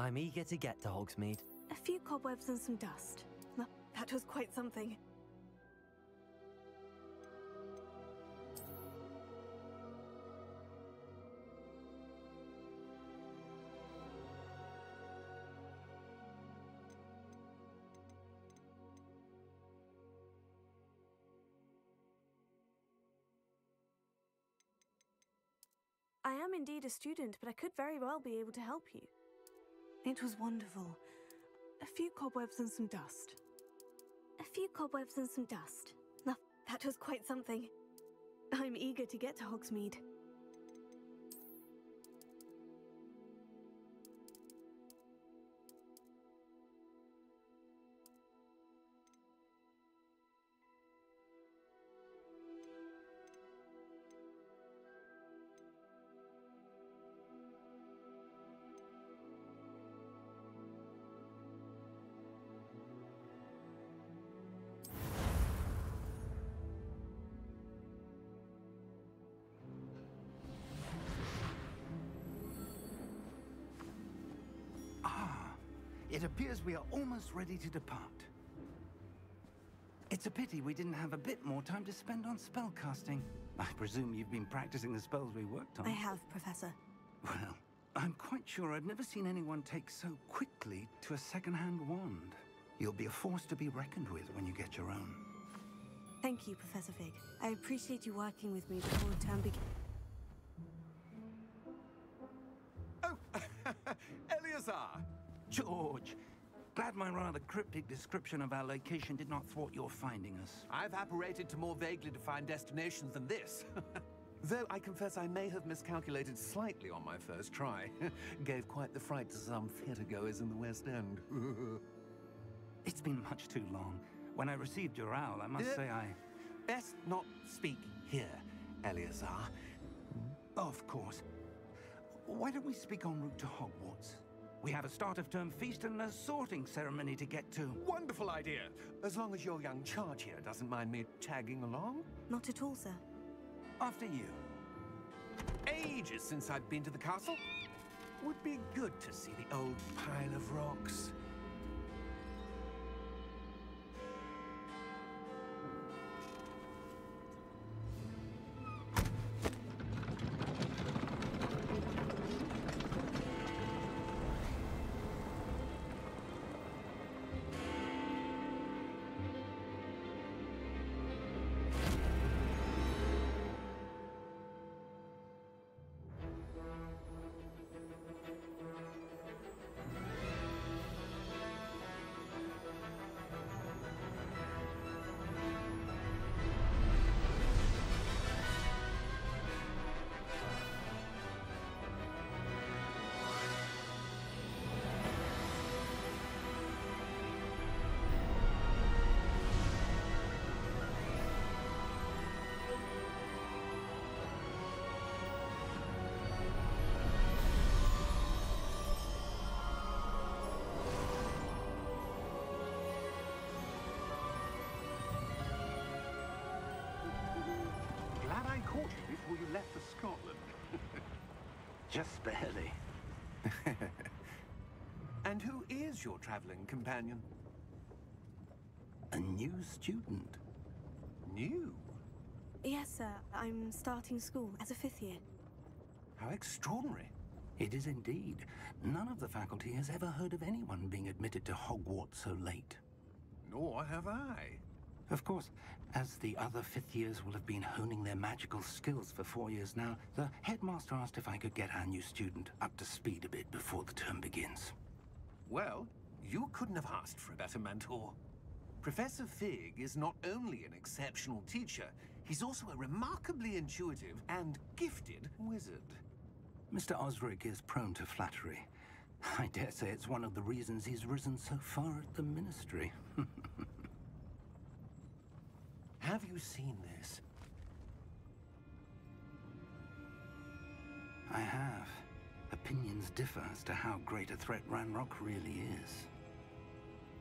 I'm eager to get to Hogsmeade. A few cobwebs and some dust. That was quite something. I am indeed a student, but I could very well be able to help you. It was wonderful. A few cobwebs and some dust. A few cobwebs and some dust. That was quite something. I'm eager to get to Hogsmeade. It appears we are almost ready to depart. It's a pity we didn't have a bit more time to spend on spellcasting. I presume you've been practicing the spells we worked on. I have, Professor. Well, I'm quite sure I've never seen anyone take so quickly to a second-hand wand. You'll be a force to be reckoned with when you get your own. Thank you, Professor Fig. I appreciate you working with me before the term begins. Oh, Eleazar! George, glad my rather cryptic description of our location did not thwart your finding us. I've apparated to more vaguely defined destinations than this. Though I confess I may have miscalculated slightly on my first try. Gave quite the fright to some theatergoers in the West End. It's been much too long. When I received your owl, I must say I... Best not speak here, Eleazar. Of course. Why don't we speak en route to Hogwarts? We have a start-of-term feast and a sorting ceremony to get to. Wonderful idea! As long as your young charge here doesn't mind me tagging along. Not at all, sir. After you. Ages since I've been to the castle. Would be good to see the old pile of rocks. Caught you before you left for Scotland. Just barely. And who is your traveling companion? A new student. New? Yes, sir. I'm starting school as a 5th year. How extraordinary. It is indeed. None of the faculty has ever heard of anyone being admitted to Hogwarts so late. Nor have I. Of course, as the other 5th years will have been honing their magical skills for 4 years now, the headmaster asked if I could get our new student up to speed a bit before the term begins. Well, you couldn't have asked for a better mentor. Professor Fig is not only an exceptional teacher, he's also a remarkably intuitive and gifted wizard. Mr. Osric is prone to flattery. I dare say it's one of the reasons he's risen so far at the ministry. Have you seen this? I have. Opinions differ as to how great a threat Ranrock really is.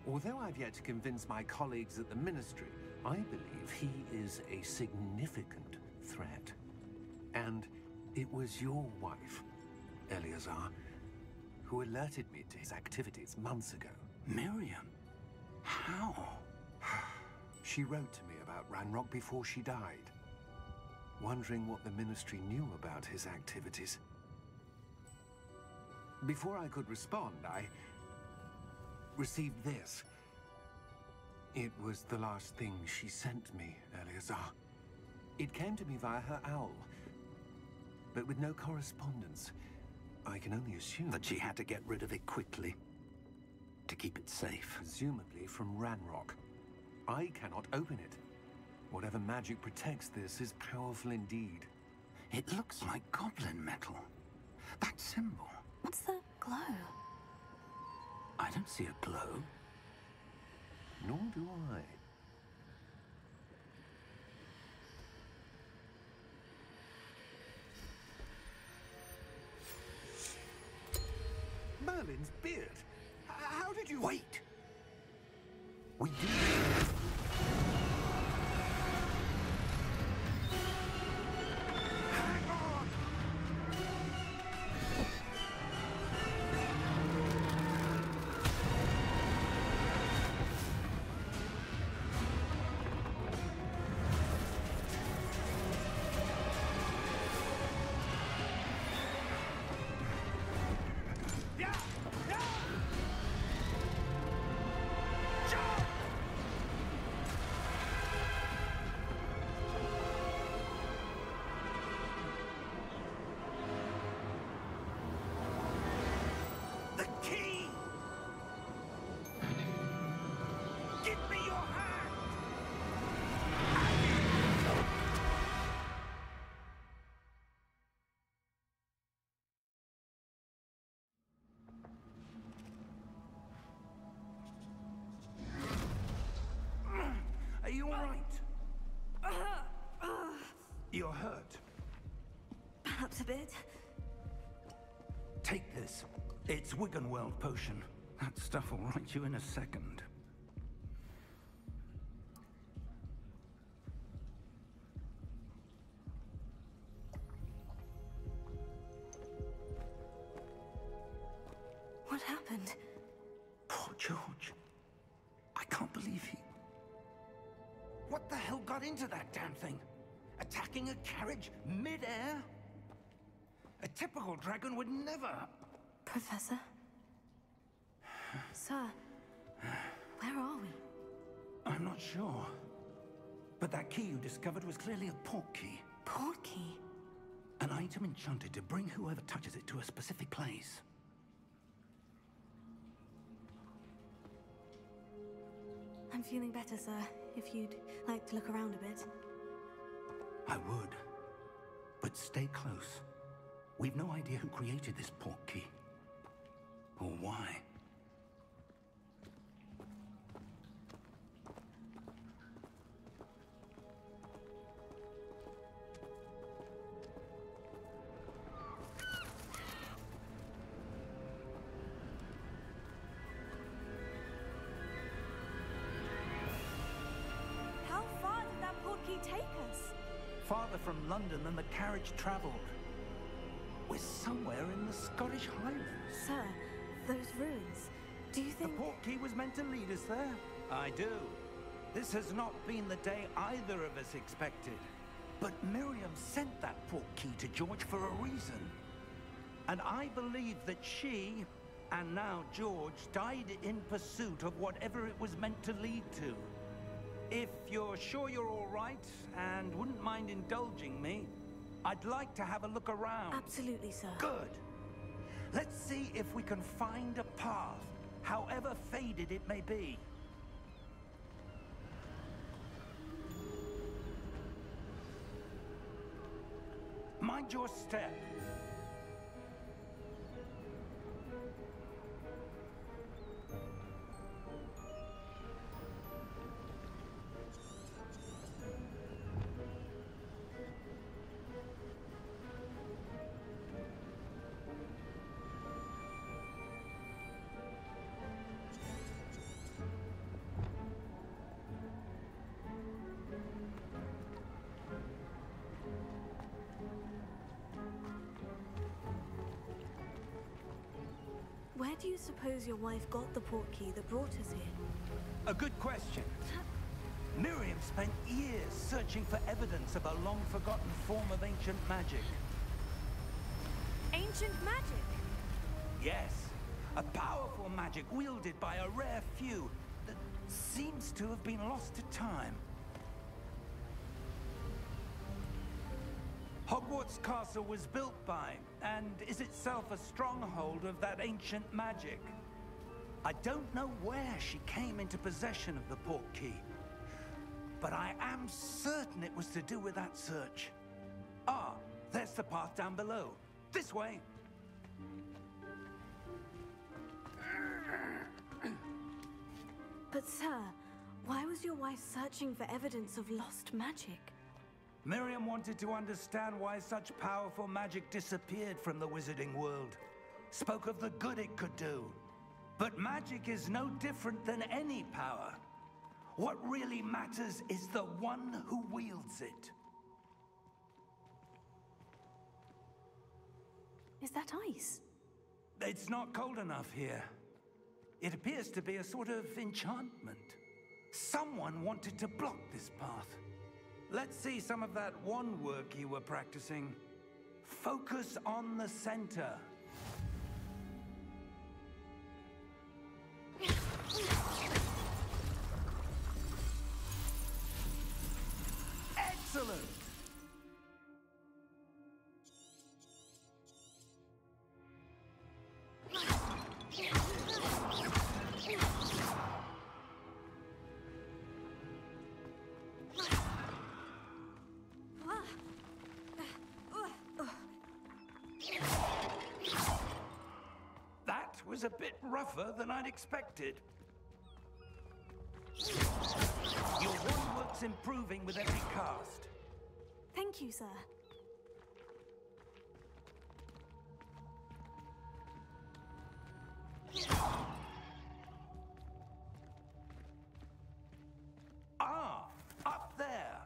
Although I've yet to convince my colleagues at the ministry, I believe he is a significant threat. And it was your wife, Eleazar, who alerted me to his activities months ago. Miriam? How? She wrote to me about Ranrock before she died, wondering what the Ministry knew about his activities. Before I could respond, I received this. It was the last thing she sent me, Eleazar. It came to me via her owl, but with no correspondence. I can only assume That she had to get rid of it quickly, to keep it safe. presumably from Ranrock. I cannot open it. Whatever magic protects this is powerful indeed. It looks like goblin metal. That symbol. What's the glow? I don't see a glow. Nor do I. Merlin's beard. How did you... Wait! We do. Hang on! Yeah! Yeah! Jump! The key! Give me your hand! Are you all right? You're hurt. Perhaps a bit. Take this. It's Wiggenweld potion. That stuff will right you in a second. What happened? Poor George. I can't believe he... What the hell got into that damn thing? Attacking a carriage mid-air? A typical dragon would never... Professor? Sir, where are we? I'm not sure. But that key you discovered was clearly a port key. Port key? An item enchanted to bring whoever touches it to a specific place. I'm feeling better, sir. If you'd like to look around a bit. I would. But stay close. We've no idea who created this port key. Or why. How far did that port key take us? Farther from London than the carriage traveled. We're somewhere in the Scottish Highlands. Sir, those ruins. Do you The think... port key was meant to lead us there? I do. This has not been the day either of us expected. But Miriam sent that port key to George for a reason. And I believe that she, and now George, died in pursuit of whatever it was meant to lead to. If you're sure you're all right, and wouldn't mind indulging me, I'd like to have a look around. Absolutely, sir. Good. Let's see if we can find a path, however faded it may be. Mind your step. do you suppose your wife got the portkey that brought us here? A good question. Miriam spent years searching for evidence of a long-forgotten form of ancient magic. Ancient magic? Yes, a powerful magic wielded by a rare few that seems to have been lost to time. Hogwarts Castle was built by, and is itself a stronghold of that ancient magic. I don't know where she came into possession of the portkey, but I am certain it was to do with that search. Ah, there's the path down below. This way. But sir, why was your wife searching for evidence of lost magic? Miriam wanted to understand why such powerful magic disappeared from the wizarding world. Spoke of the good it could do. But magic is no different than any power. What really matters is the one who wields it. Is that ice? It's not cold enough here. It appears to be a sort of enchantment. Someone wanted to block this path. Let's see some of that wand work you were practicing. Focus on the center. Excellent! That was a bit rougher than I'd expected. Your wand work's improving with every cast. Thank you, sir. Ah, up there.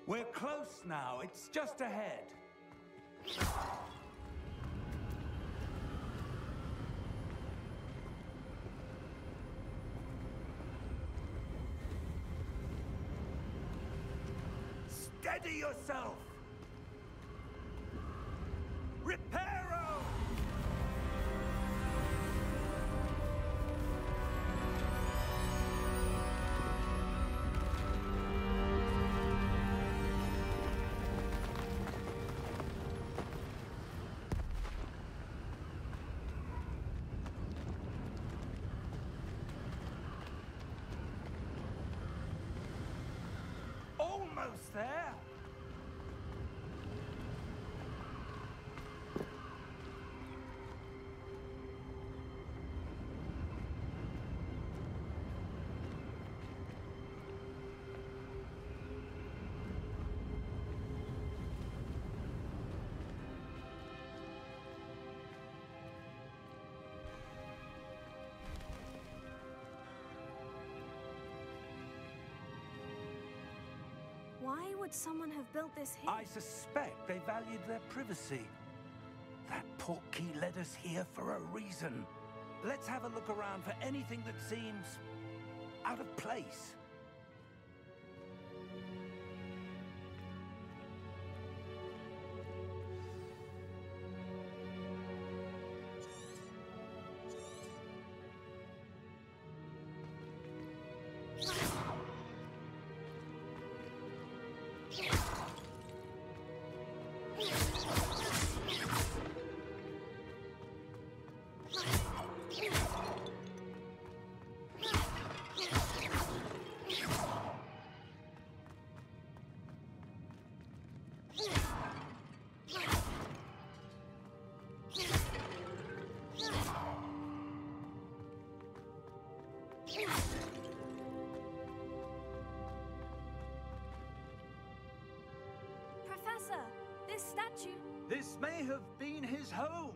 We're close now. It's just ahead. Steady yourself! Reparo! Almost there. Why would someone have built this here? I suspect they valued their privacy. That portkey led us here for a reason. Let's have a look around for anything that seems out of place. statue? This may have been his home.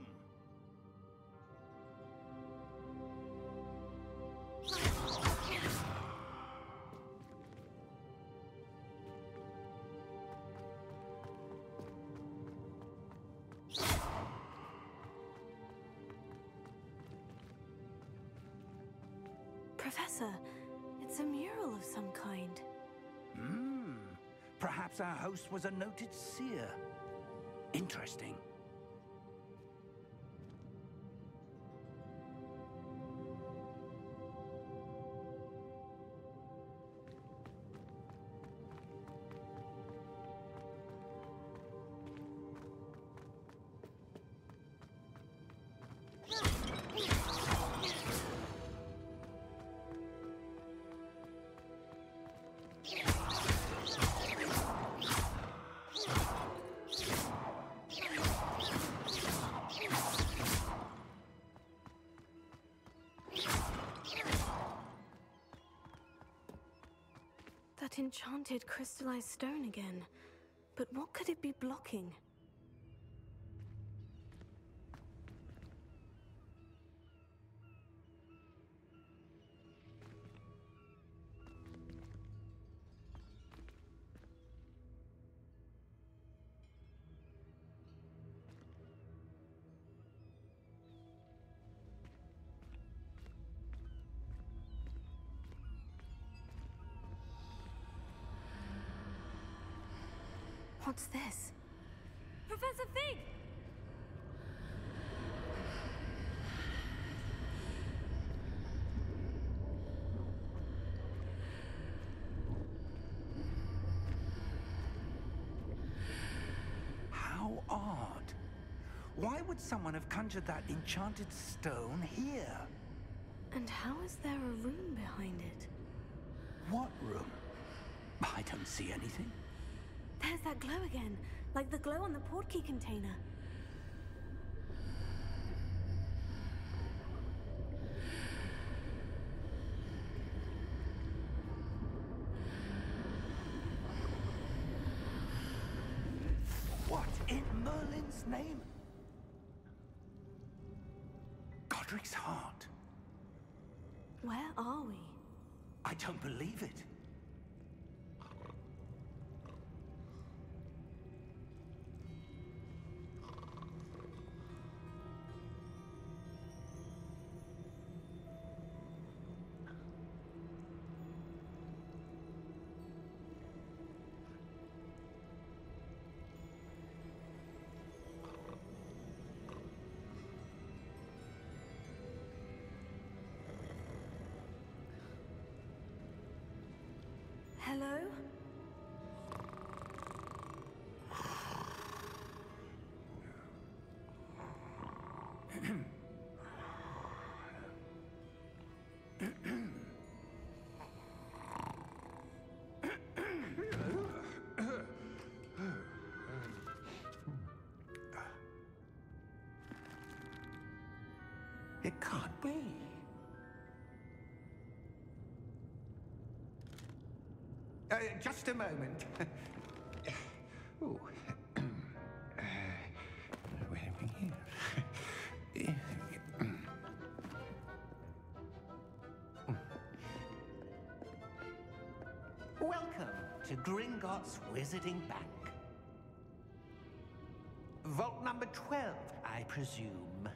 Professor, it's a mural of some kind. Perhaps our host was a noted seer. Interesting. That enchanted crystallized stone again. But what could it be blocking? What's this? Professor Fig! How odd. Why would someone have conjured that enchanted stone here? And how is there a room behind it? What room? I don't see anything. There's that glow again, like the glow on the portkey container. What in Merlin's name? Godric's heart. Where are we? I don't believe it. Hello? It can't be. Just a moment. Oh. Where are we here? Welcome to Gringotts Wizarding Bank. Vault number 12, I presume.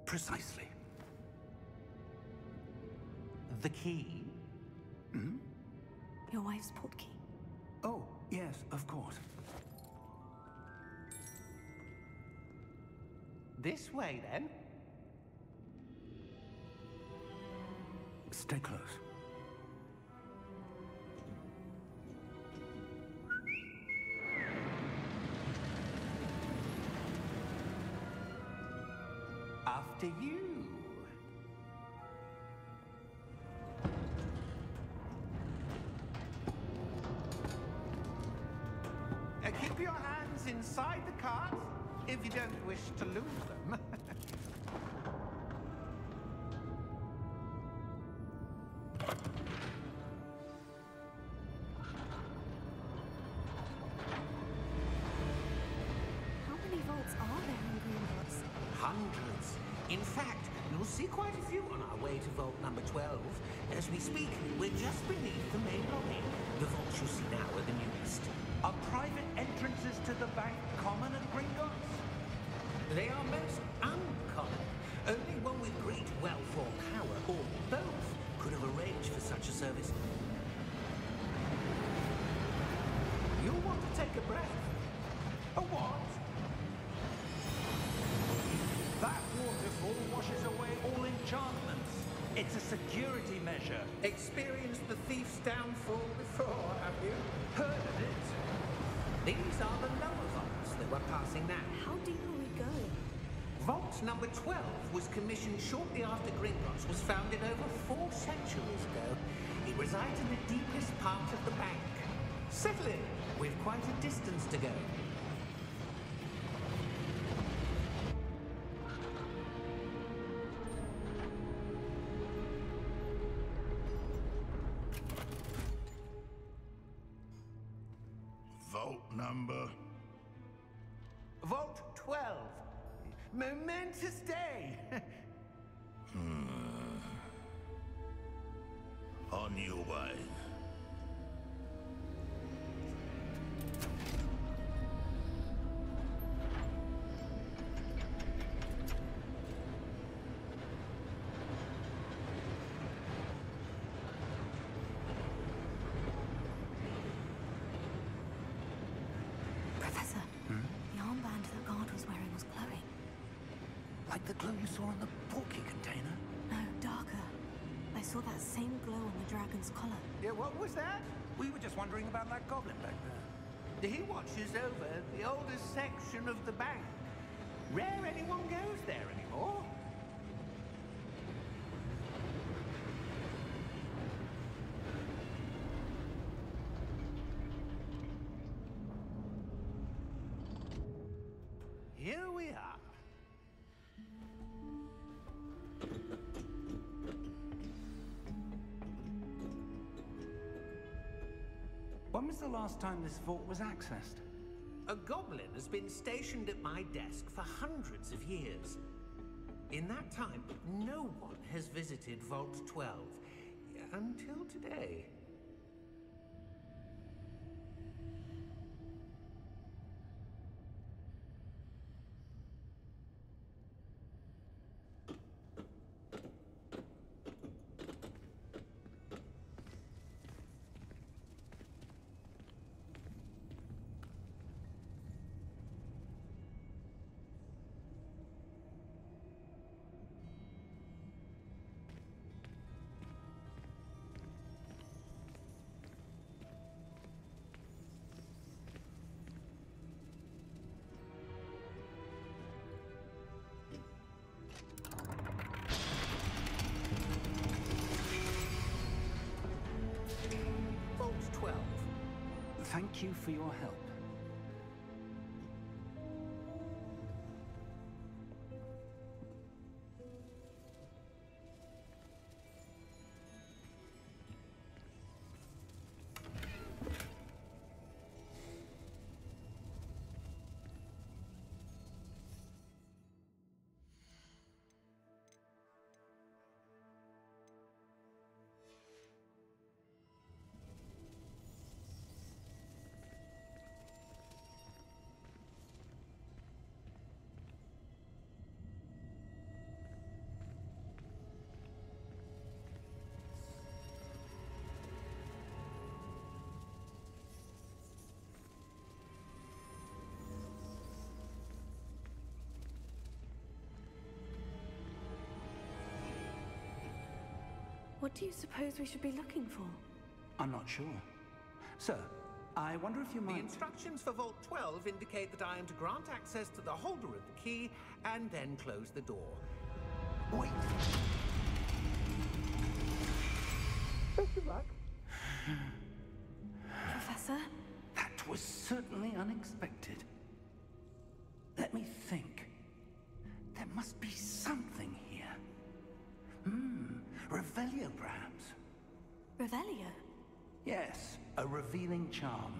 Precisely. The key? Your wife's portkey. Oh, yes, of course. This way, then. Stay close. After you. Keep your hands inside the cart if you don't wish to lose them. Hundreds. In fact, you'll see quite a few on our way to vault number 12. As we speak, we're just beneath the main lobby. The vaults you see now are the newest. Are private entrances to the bank common at Gringotts? They are most uncommon. Only one with great wealth or power, or both, could have arranged for such a service. You'll want to take a breath. A what? That waterfall washes away all enchantments. It's a security measure. Experienced the thief's downfall before, have you? Heard of it? These are the lower vaults that we're passing now. How deep are we going? Vault number 12 was commissioned shortly after Gringotts was founded over 4 centuries ago. It resides in the deepest part of the bank. Settle in. We've quite a distance to go. Vault number? Vault 12. Momentous day. On your way. Professor, the armband that guard was wearing was glowing. Like the glow you saw in the porky container? No, darker. I saw that same glow on the dragon's collar. Yeah, what was that? We were just wondering about that goblin back there. He watches over the oldest section of the bank. Rare anyone goes there anymore. Here we are. When was the last time this vault was accessed? A goblin has been stationed at my desk for hundreds of years. In that time, no one has visited Vault 12. Until today. Vault 12. Thank you for your help. What do you suppose we should be looking for? I'm not sure. Sir, I wonder if you The might... instructions for Vault 12 indicate that I am to grant access to the holder of the key and then close the door. Wait. Best of luck. Professor? That was certainly unexpected. Let me think. There must be something here. Revelio, perhaps. Revelio? Yes, a revealing charm.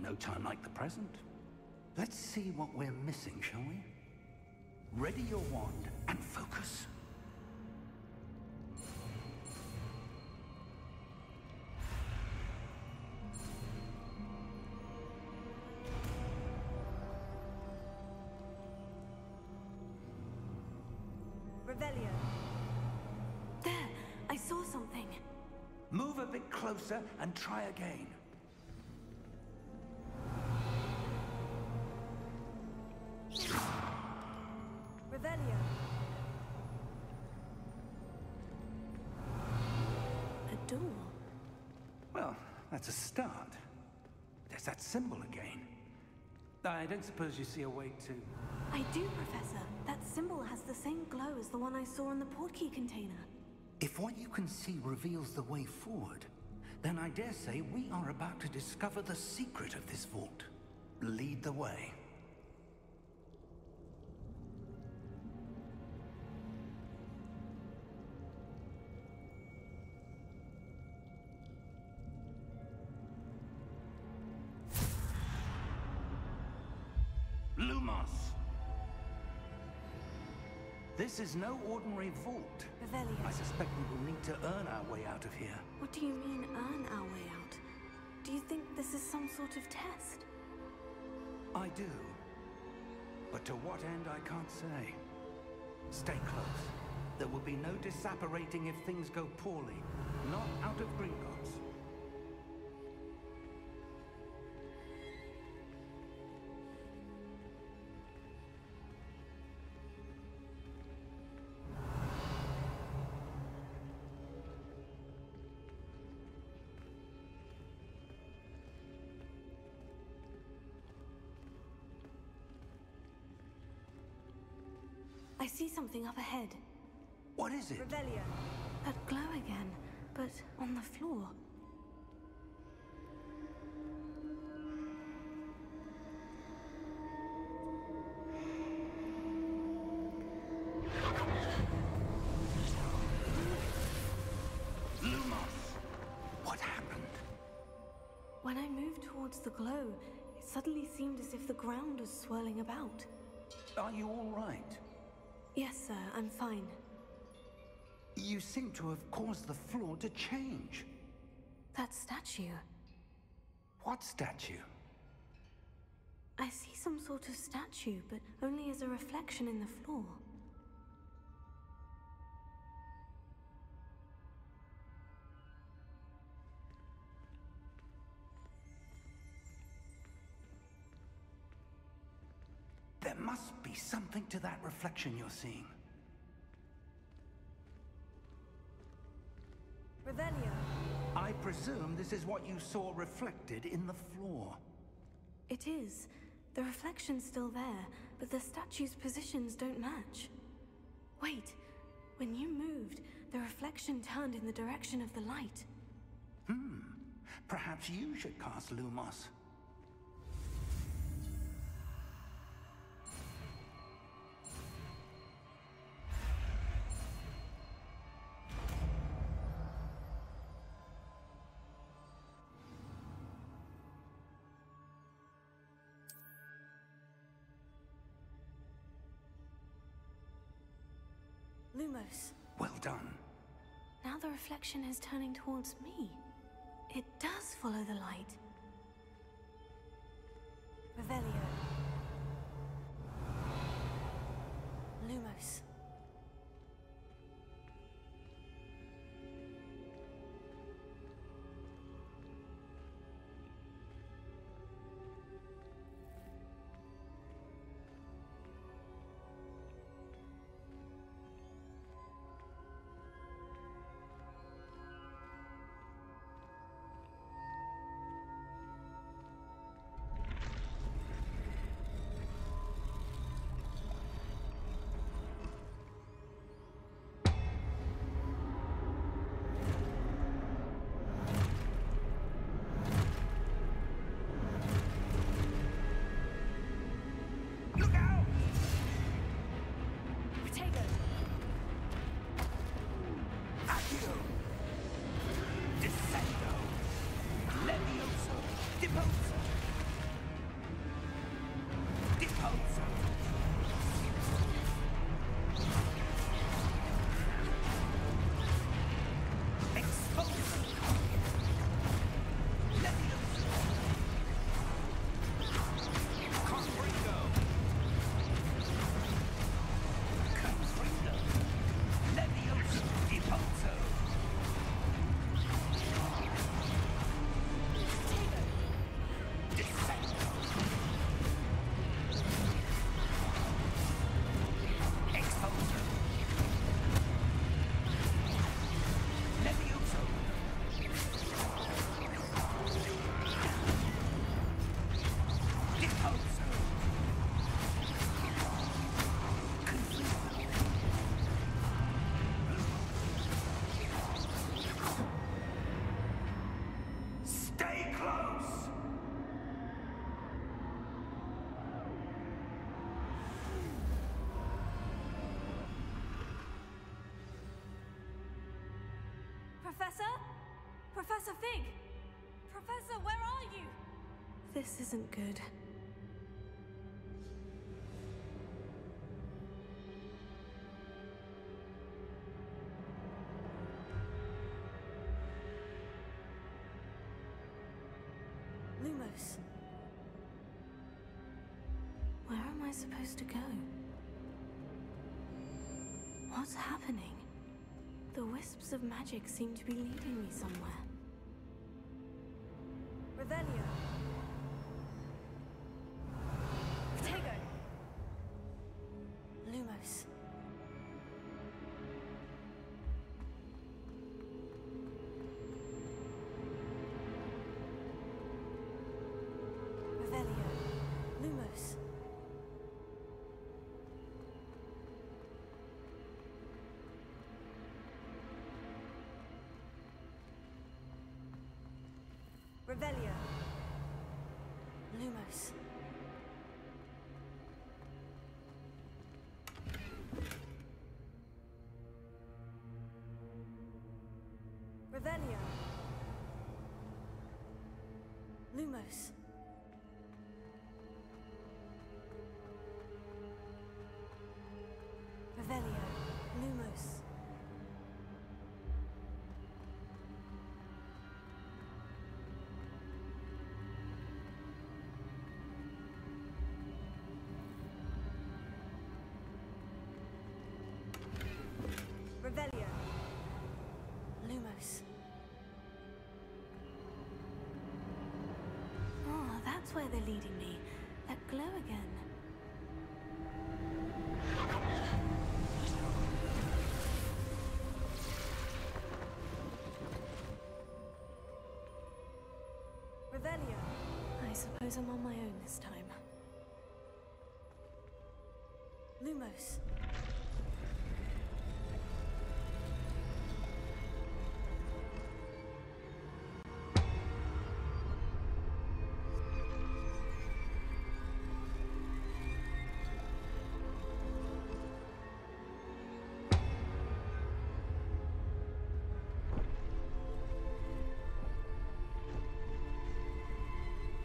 No time like the present. Let's see what we're missing, shall we? Ready your wand and focus. Revelio. There, I saw something. Move a bit closer and try again. Revelio. A door. Well, that's a start. There's that symbol again. I don't suppose you see a way to... I do, Professor. That symbol has the same glow as the one I saw in the portkey container. If what you can see reveals the way forward, then I dare say we are about to discover the secret of this vault. Lead the way. Lumos! This is no ordinary vault. Revelio. I suspect we will need to earn our way out of here. What do you mean, earn our way out? Do you think this is some sort of test? I do. But to what end, I can't say. Stay close. There will be no disapparating if things go poorly. Not out of Gringotts. I see something up ahead. What is it? Revelio. That glow again, but on the floor. Lumos! What happened? When I moved towards the glow, it suddenly seemed as if the ground was swirling about. Are you all right? Yes, sir, I'm fine. You seem to have caused the floor to change. That statue. What statue? I see some sort of statue, but only as a reflection in the floor. There must be something to that reflection you're seeing. Revelio. I presume this is what you saw reflected in the floor. It is. The reflection's still there, but the statue's positions don't match. Wait. When you moved, the reflection turned in the direction of the light. Perhaps you should cast Lumos. Lumos. Well done. Now the reflection is turning towards me. It does follow the light. Revelio. Lumos. Stay close! Professor? Professor Fig! Professor, where are you? This isn't good. Lumos. Where am I supposed to go? What's happening? The wisps of magic seem to be leading me somewhere. Revelio. Protego. Lumos. Revelio. Lumos. Revelio. Lumos. Revelio. Lumos. Revelio. Lumos. Revelio. Lumos. Oh, that's where they're leading me. That glow again. Revelio. I suppose I'm on my own this time. Lumos.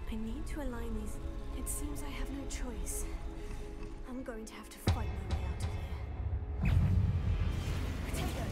I need to align these. It seems I have no choice. I'm going to have to fight my way out of here. Potato!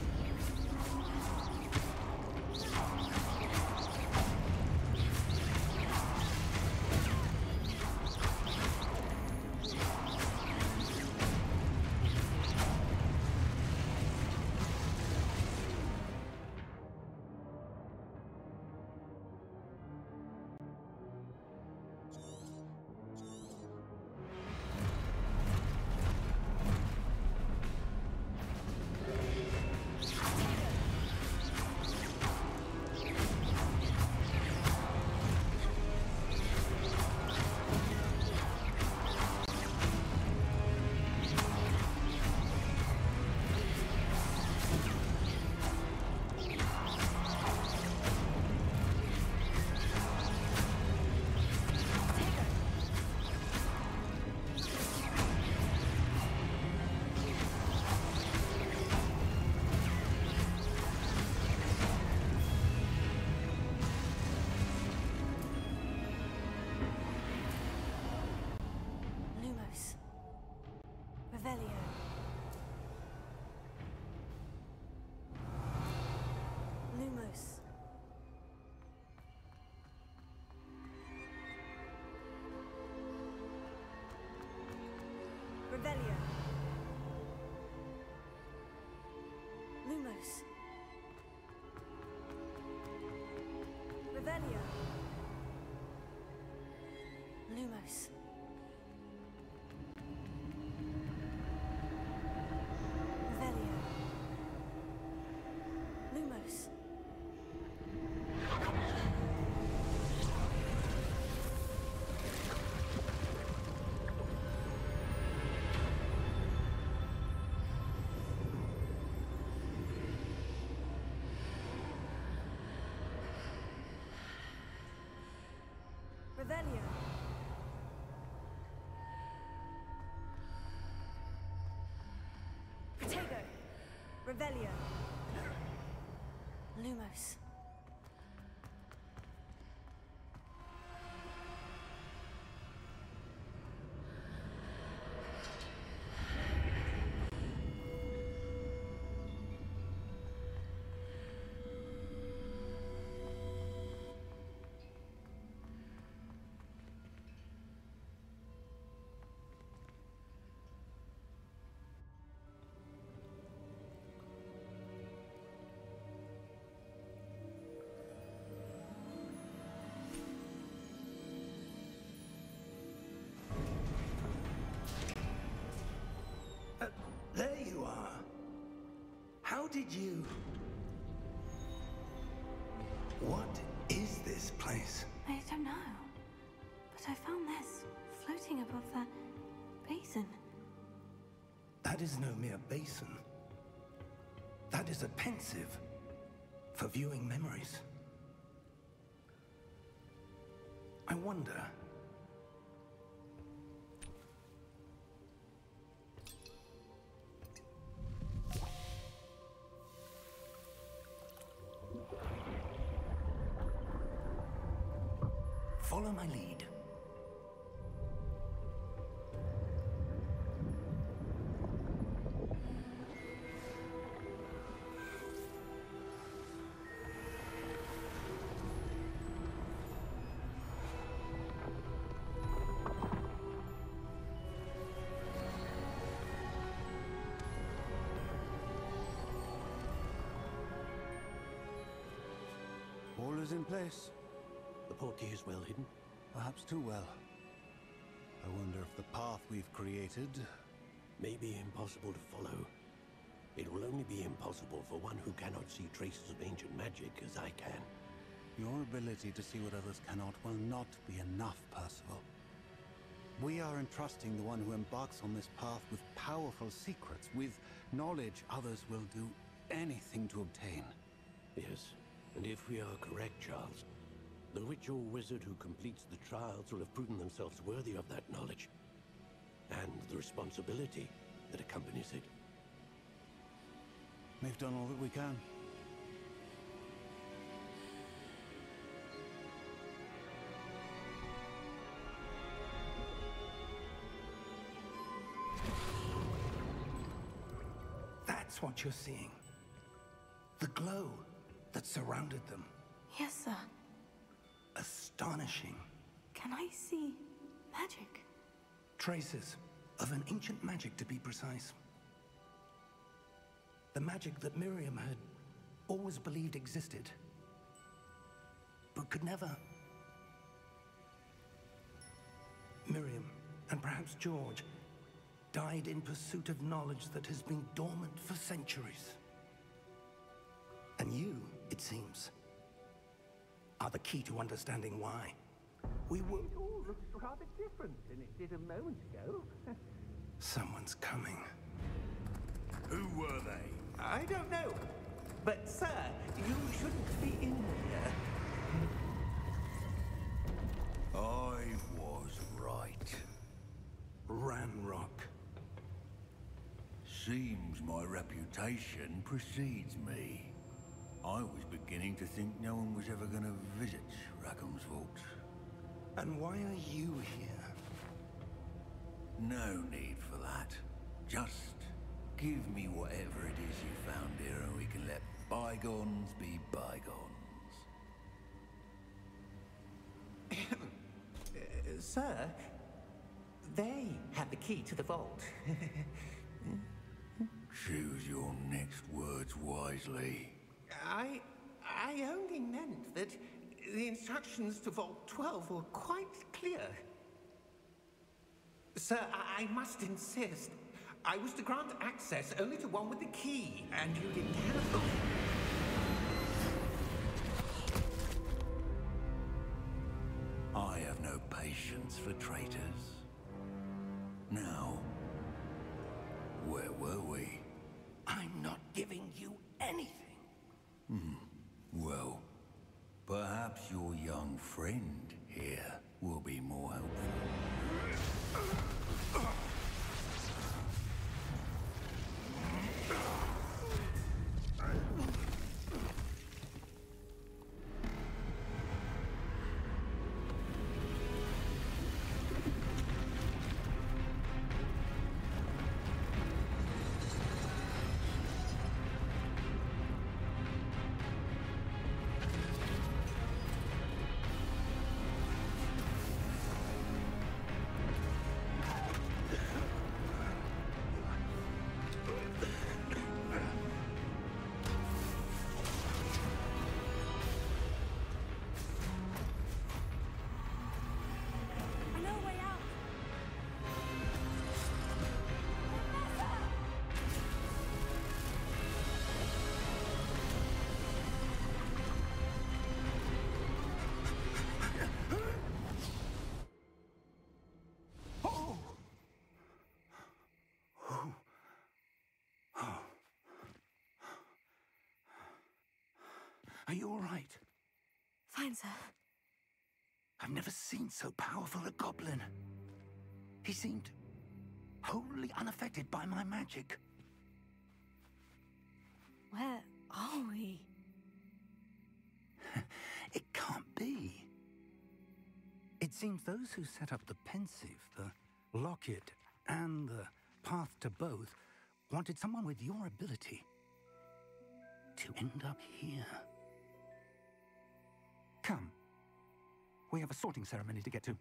Revelio. Lumos. Revelio. Lumos. Revelio. Lumos. Revelio. Lumos. Revelio. Lumos. There you are. How did you... What is this place? I don't know. But I found this floating above that basin. That is no mere basin. That is a pensive for viewing memories. I wonder... Follow my lead. All is in place. The portkey is well hidden. Perhaps too well. I wonder if the path we've created... May be impossible to follow. It will only be impossible for one who cannot see traces of ancient magic as I can. Your ability to see what others cannot will not be enough, Percival. We are entrusting the one who embarks on this path with powerful secrets, with knowledge others will do anything to obtain. Yes, and if we are correct, Charles, the witch or wizard who completes the trials will have proven themselves worthy of that knowledge, and the responsibility that accompanies it. We've done all that we can. That's what you're seeing. The glow that surrounded them. Yes, sir. Astonishing. Can I see magic? Traces of an ancient magic, to be precise. The magic that Miriam had always believed existed, but could never. Miriam, and perhaps George, died in pursuit of knowledge that has been dormant for centuries. And you, it seems, are the key to understanding why. We were... It all looks rather different than it did a moment ago. Someone's coming. Who were they? I don't know. But, sir, you shouldn't be in here. I was right. Ranrock. Seems my reputation precedes me. I was beginning to think no one was ever going to visit Rackham's vault. And why are you here? No need for that. Just give me whatever it is you found here and we can let bygones be bygones. Sir, they have the key to the vault. Choose your next words wisely. I only meant that the instructions to Vault 12 were quite clear. Sir, I must insist. I was to grant access only to one with the key, and you didn't have... I have no patience for traitors. Now, where were we? I'm not giving you anything. Well, perhaps your young friend here will be more helpful. Fine, sir. I've never seen so powerful a goblin. He seemed wholly unaffected by my magic. Where are we? It can't be. It seems those who set up the pensive, the locket, and the path to both wanted someone with your ability to end up here. Come. We have a sorting ceremony to get to.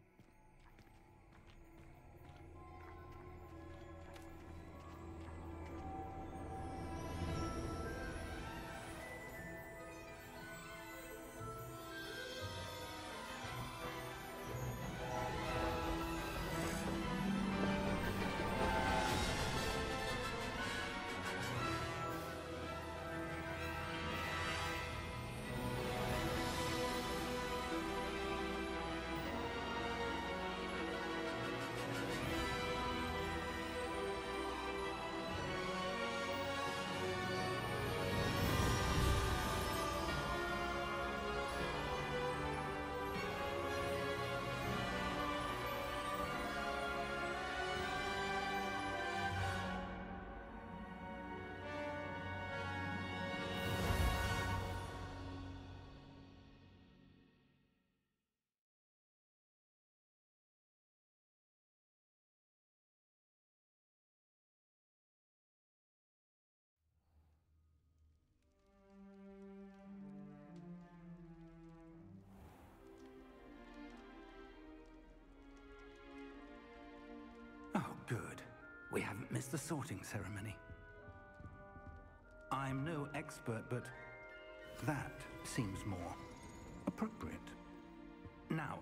Oh, good. We haven't missed the sorting ceremony. I'm no expert, but that seems more appropriate. Now,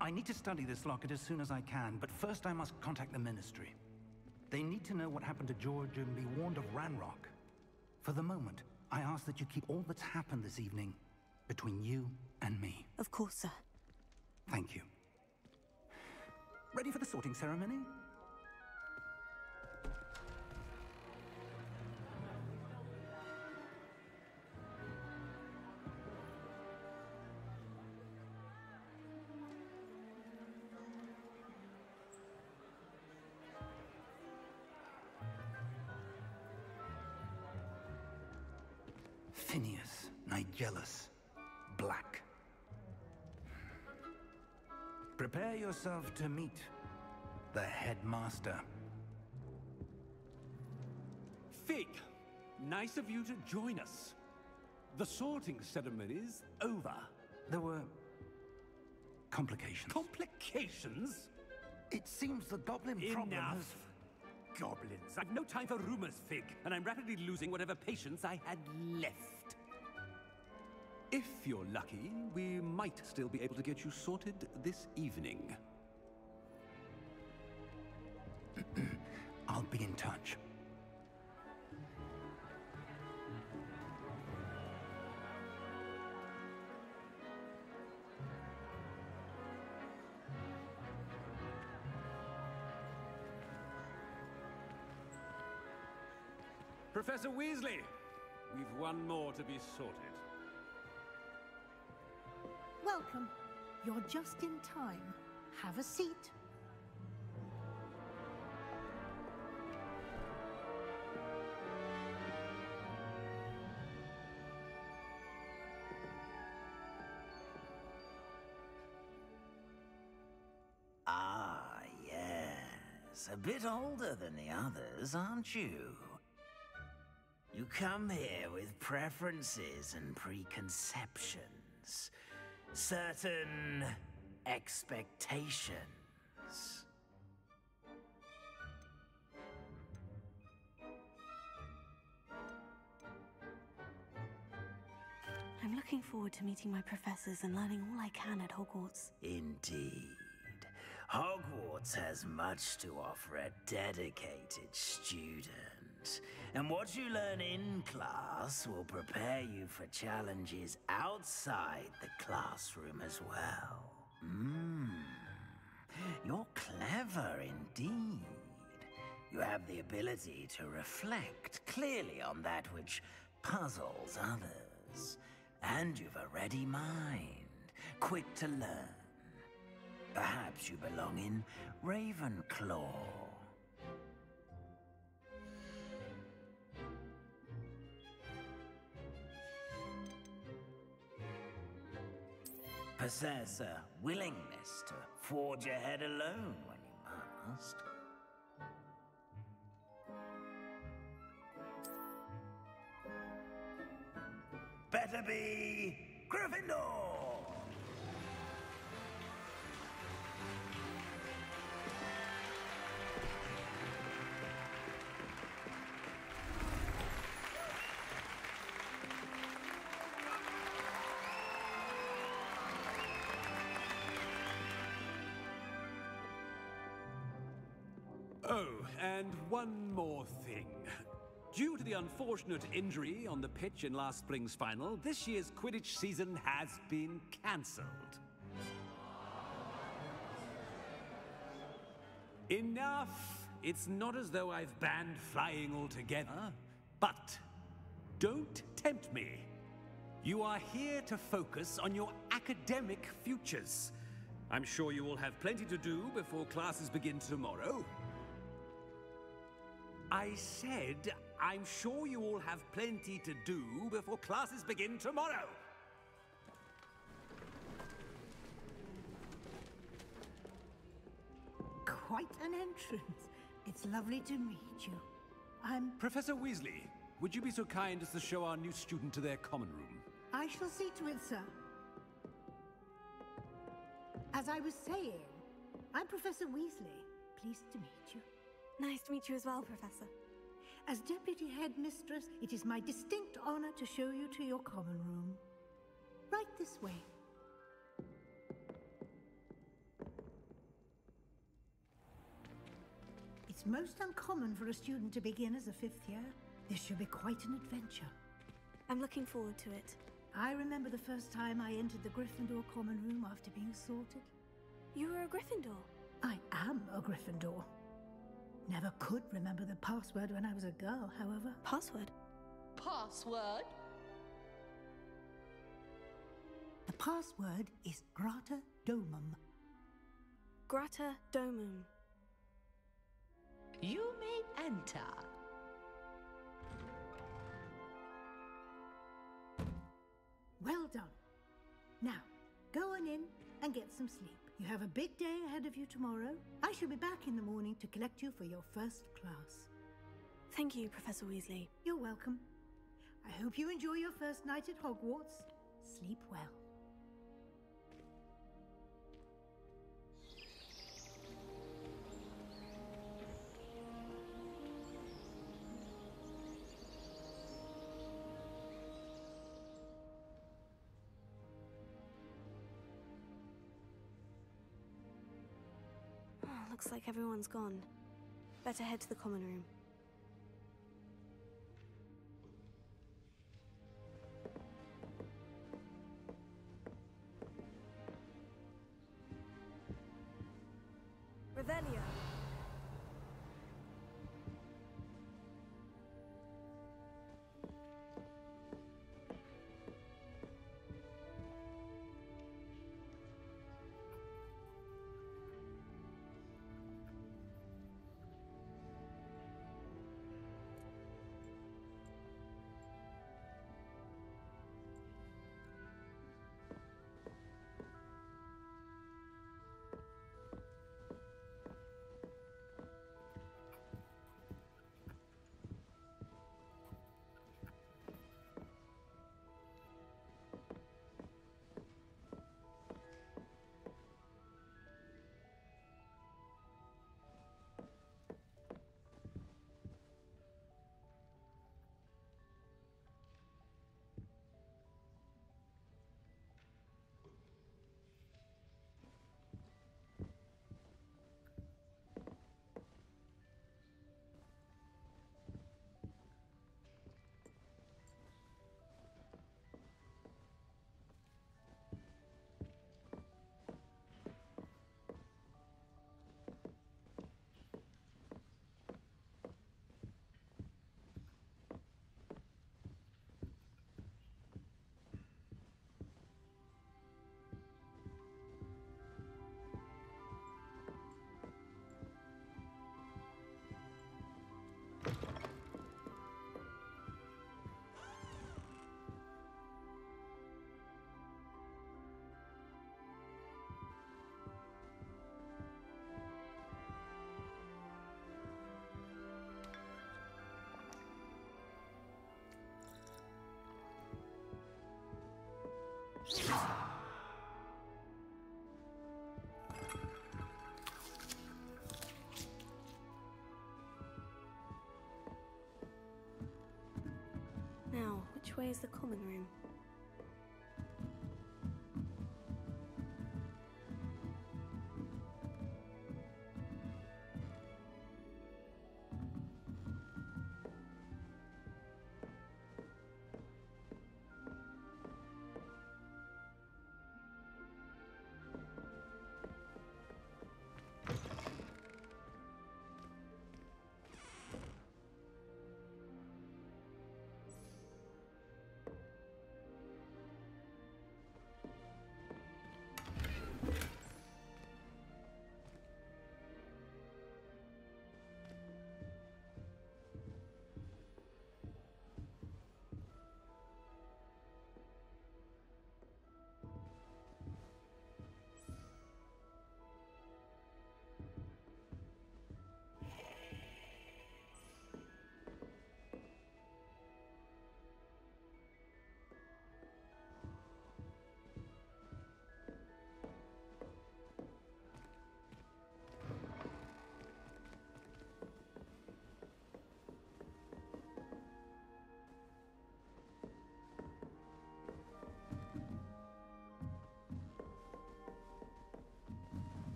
I need to study this locket as soon as I can, but first I must contact the Ministry. They need to know what happened to George and be warned of Ranrock. For the moment, I ask that you keep all that's happened this evening between you and me. Of course, sir. Thank you. Ready for the sorting ceremony? Phineas, Nigellus, Black. Prepare yourself to meet the headmaster. Fig, nice of you to join us. The sorting ceremony's over. There were complications. Complications? It seems the goblin problem Enough. has... Goblins. I've no time for rumors, Fig, and I'm rapidly losing whatever patience I had left. If you're lucky, we might still be able to get you sorted this evening. I'll be in touch. Professor Weasley, we've one more to be sorted. Welcome. You're just in time. Have a seat. Ah, yes. A bit older than the others, aren't you? You come here with preferences and preconceptions. Certain expectations. I'm looking forward to meeting my professors and learning all I can at Hogwarts. Indeed. Hogwarts has much to offer a dedicated student. And what you learn in class will prepare you for challenges outside the classroom as well. You're clever indeed. You have the ability to reflect clearly on that which puzzles others. And you've a ready mind, quick to learn. Perhaps you belong in Ravenclaw. Possess a willingness to forge ahead alone when you must. Better be Gryffindor! Oh, and one more thing. Due to the unfortunate injury on the pitch in last spring's final, this year's Quidditch season has been cancelled. Enough! It's not as though I've banned flying altogether, but don't tempt me. You are here to focus on your academic futures. I'm sure you will have plenty to do before classes begin tomorrow. I said, I'm sure you all have plenty to do before classes begin tomorrow. Quite an entrance. It's lovely to meet you. I'm... Professor Weasley, would you be so kind as to show our new student to their common room? I shall see to it, sir. As I was saying, I'm Professor Weasley. Pleased to meet you. Nice to meet you as well, Professor. As Deputy Headmistress, it is my distinct honor to show you to your common room. Right this way. It's most uncommon for a student to begin as a fifth year. This should be quite an adventure. I'm looking forward to it. I remember the first time I entered the Gryffindor common room after being sorted. You were a Gryffindor? I am a Gryffindor. Never could remember the password when I was a girl, however. Password? Password? The password is Grata Domum. Grata Domum. You may enter. Well done. Now, go on in and get some sleep. You have a big day ahead of you tomorrow. I shall be back in the morning to collect you for your first class. Thank you, Professor Weasley. You're welcome. I hope you enjoy your first night at Hogwarts. Sleep well. Looks like everyone's gone. Better head to the common room. Revelio. Now, which way is the common room?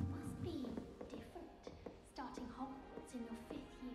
Must be different, starting Hogwarts in your 5th year.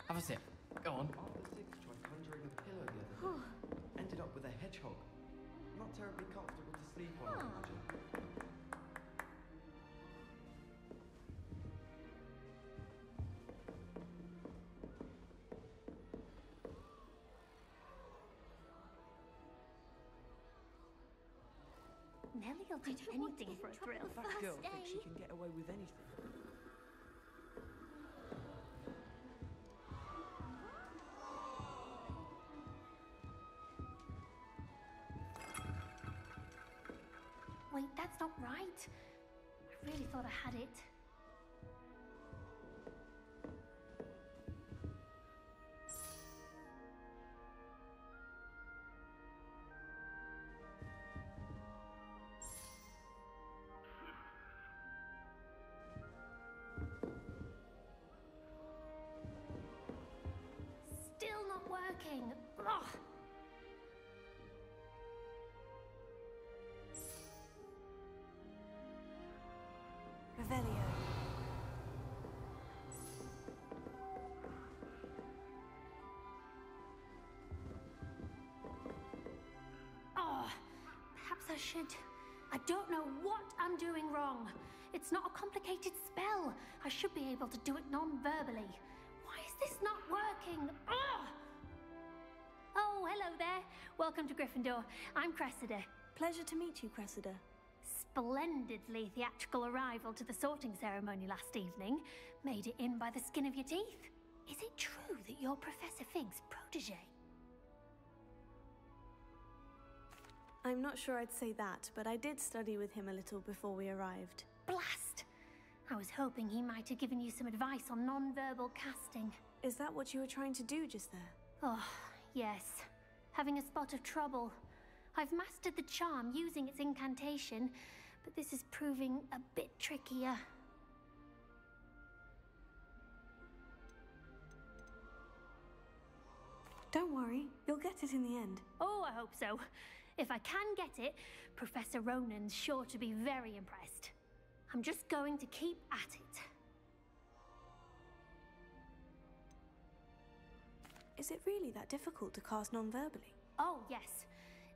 Have a sip. Go on. After Six tried conjuring a pillow the other day. Ended up with a hedgehog. Not terribly comfortable to sleep on, I imagine. Nellie'll do anything for a thrill. That girl thinks she can get away with anything. Wait, that's not right. I really thought I had it. Still not working. Ugh. Revelio. Oh, perhaps I should. I don't know what I'm doing wrong. It's not a complicated spell. I should be able to do it non-verbally. Why is this not working? Oh! Oh, hello there. Welcome to Gryffindor. I'm Cressida. Pleasure to meet you, Cressida. Splendidly theatrical arrival to the sorting ceremony last evening. Made it in by the skin of your teeth. Is it true that you're Professor Fig's protege? I'm not sure I'd say that, but I did study with him a little before we arrived. Blast! I was hoping he might have given you some advice on non-verbal casting. Is that what you were trying to do just there? Oh, yes. Having a spot of trouble. I've mastered the charm using its incantation, but this is proving a bit trickier. Don't worry, you'll get it in the end. Oh, I hope so. If I can get it, Professor Ronan's sure to be very impressed. I'm just going to keep at it. Is it really that difficult to cast non-verbally? Oh, yes.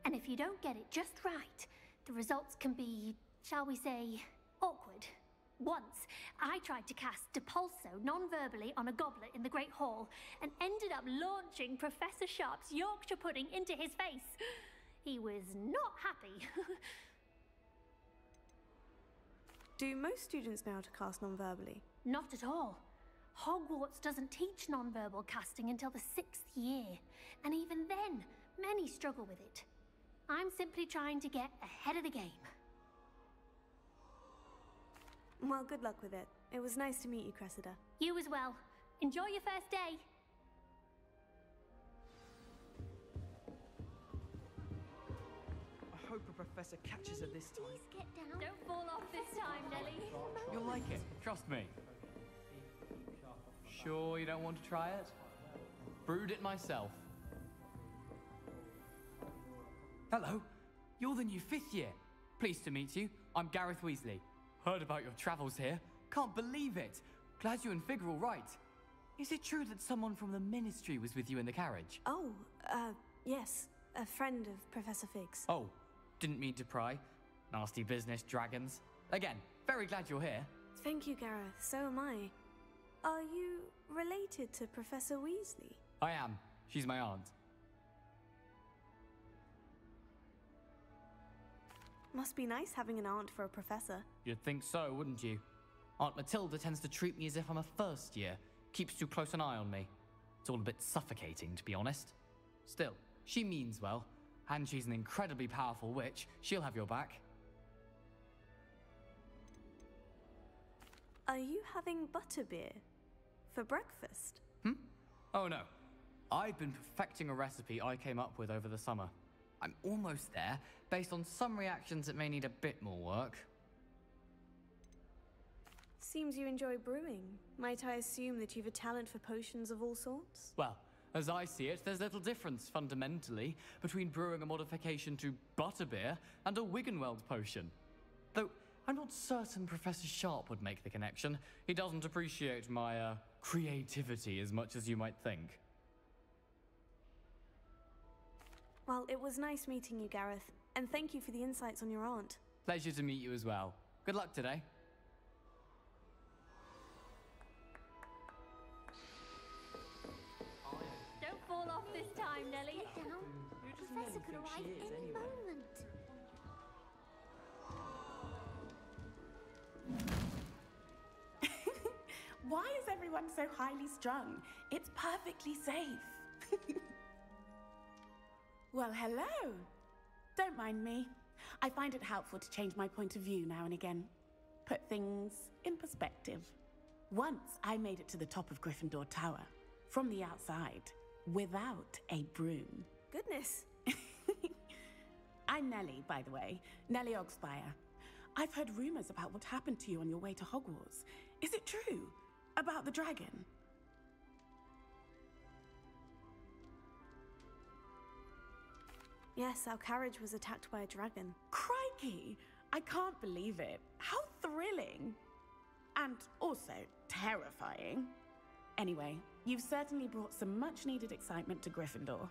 And if you don't get it just right, the results can be, shall we say, awkward. Once, I tried to cast Depulso non-verbally on a goblet in the Great Hall and ended up launching Professor Sharp's Yorkshire pudding into his face. He was not happy. Do most students know how to cast non-verbally? Not at all. Hogwarts doesn't teach non-verbal casting until the 6th year, and even then, many struggle with it. I'm simply trying to get ahead of the game. Well, good luck with it. It was nice to meet you, Cressida. You as well. Enjoy your first day. I hope a professor catches her this time. Please get down. Don't fall off this time, Nelly. You'll like it, trust me. Sure you don't want to try it? Brewed it myself. Hello, you're the new 5th year. Pleased to meet you. I'm Gareth Weasley. Heard about your travels here. Can't believe it. Glad you and Fig are all right. Is it true that someone from the Ministry was with you in the carriage? Oh, yes. A friend of Professor Fig's. Oh, didn't mean to pry. Nasty business, dragons. Again, very glad you're here. Thank you, Gareth. So am I. Are you related to Professor Weasley? I am. She's my aunt. Must be nice having an aunt for a professor. You'd think so, wouldn't you? Aunt Matilda tends to treat me as if I'm a first year. Keeps too close an eye on me. It's all a bit suffocating, to be honest. Still, she means well. And she's an incredibly powerful witch. She'll have your back. Are you having butterbeer for breakfast? Oh no. I've been perfecting a recipe I came up with over the summer. I'm almost there, based on some reactions that may need a bit more work. Seems you enjoy brewing. Might I assume that you've a talent for potions of all sorts? Well, as I see it, there's little difference, fundamentally, between brewing a modification to butterbeer and a Wiggenweld potion. Though, I'm not certain Professor Sharp would make the connection. He doesn't appreciate my, creativity as much as you might think. Well, it was nice meeting you, Gareth. And thank you for the insights on your aunt. Pleasure to meet you as well. Good luck today. Don't fall off this time, Nelly. Get down. Professor could arrive any moment. Why is everyone so highly strung? It's perfectly safe. Well, hello. Don't mind me. I find it helpful to change my point of view now and again. Put things in perspective. Once I made it to the top of Gryffindor Tower, from the outside, without a broom. Goodness. I'm Nellie, by the way. Nellie Ogspire. I've heard rumors about what happened to you on your way to Hogwarts. Is it true? About the dragon? Yes, our carriage was attacked by a dragon. Crikey! I can't believe it. How thrilling! And also terrifying. Anyway, you've certainly brought some much-needed excitement to Gryffindor.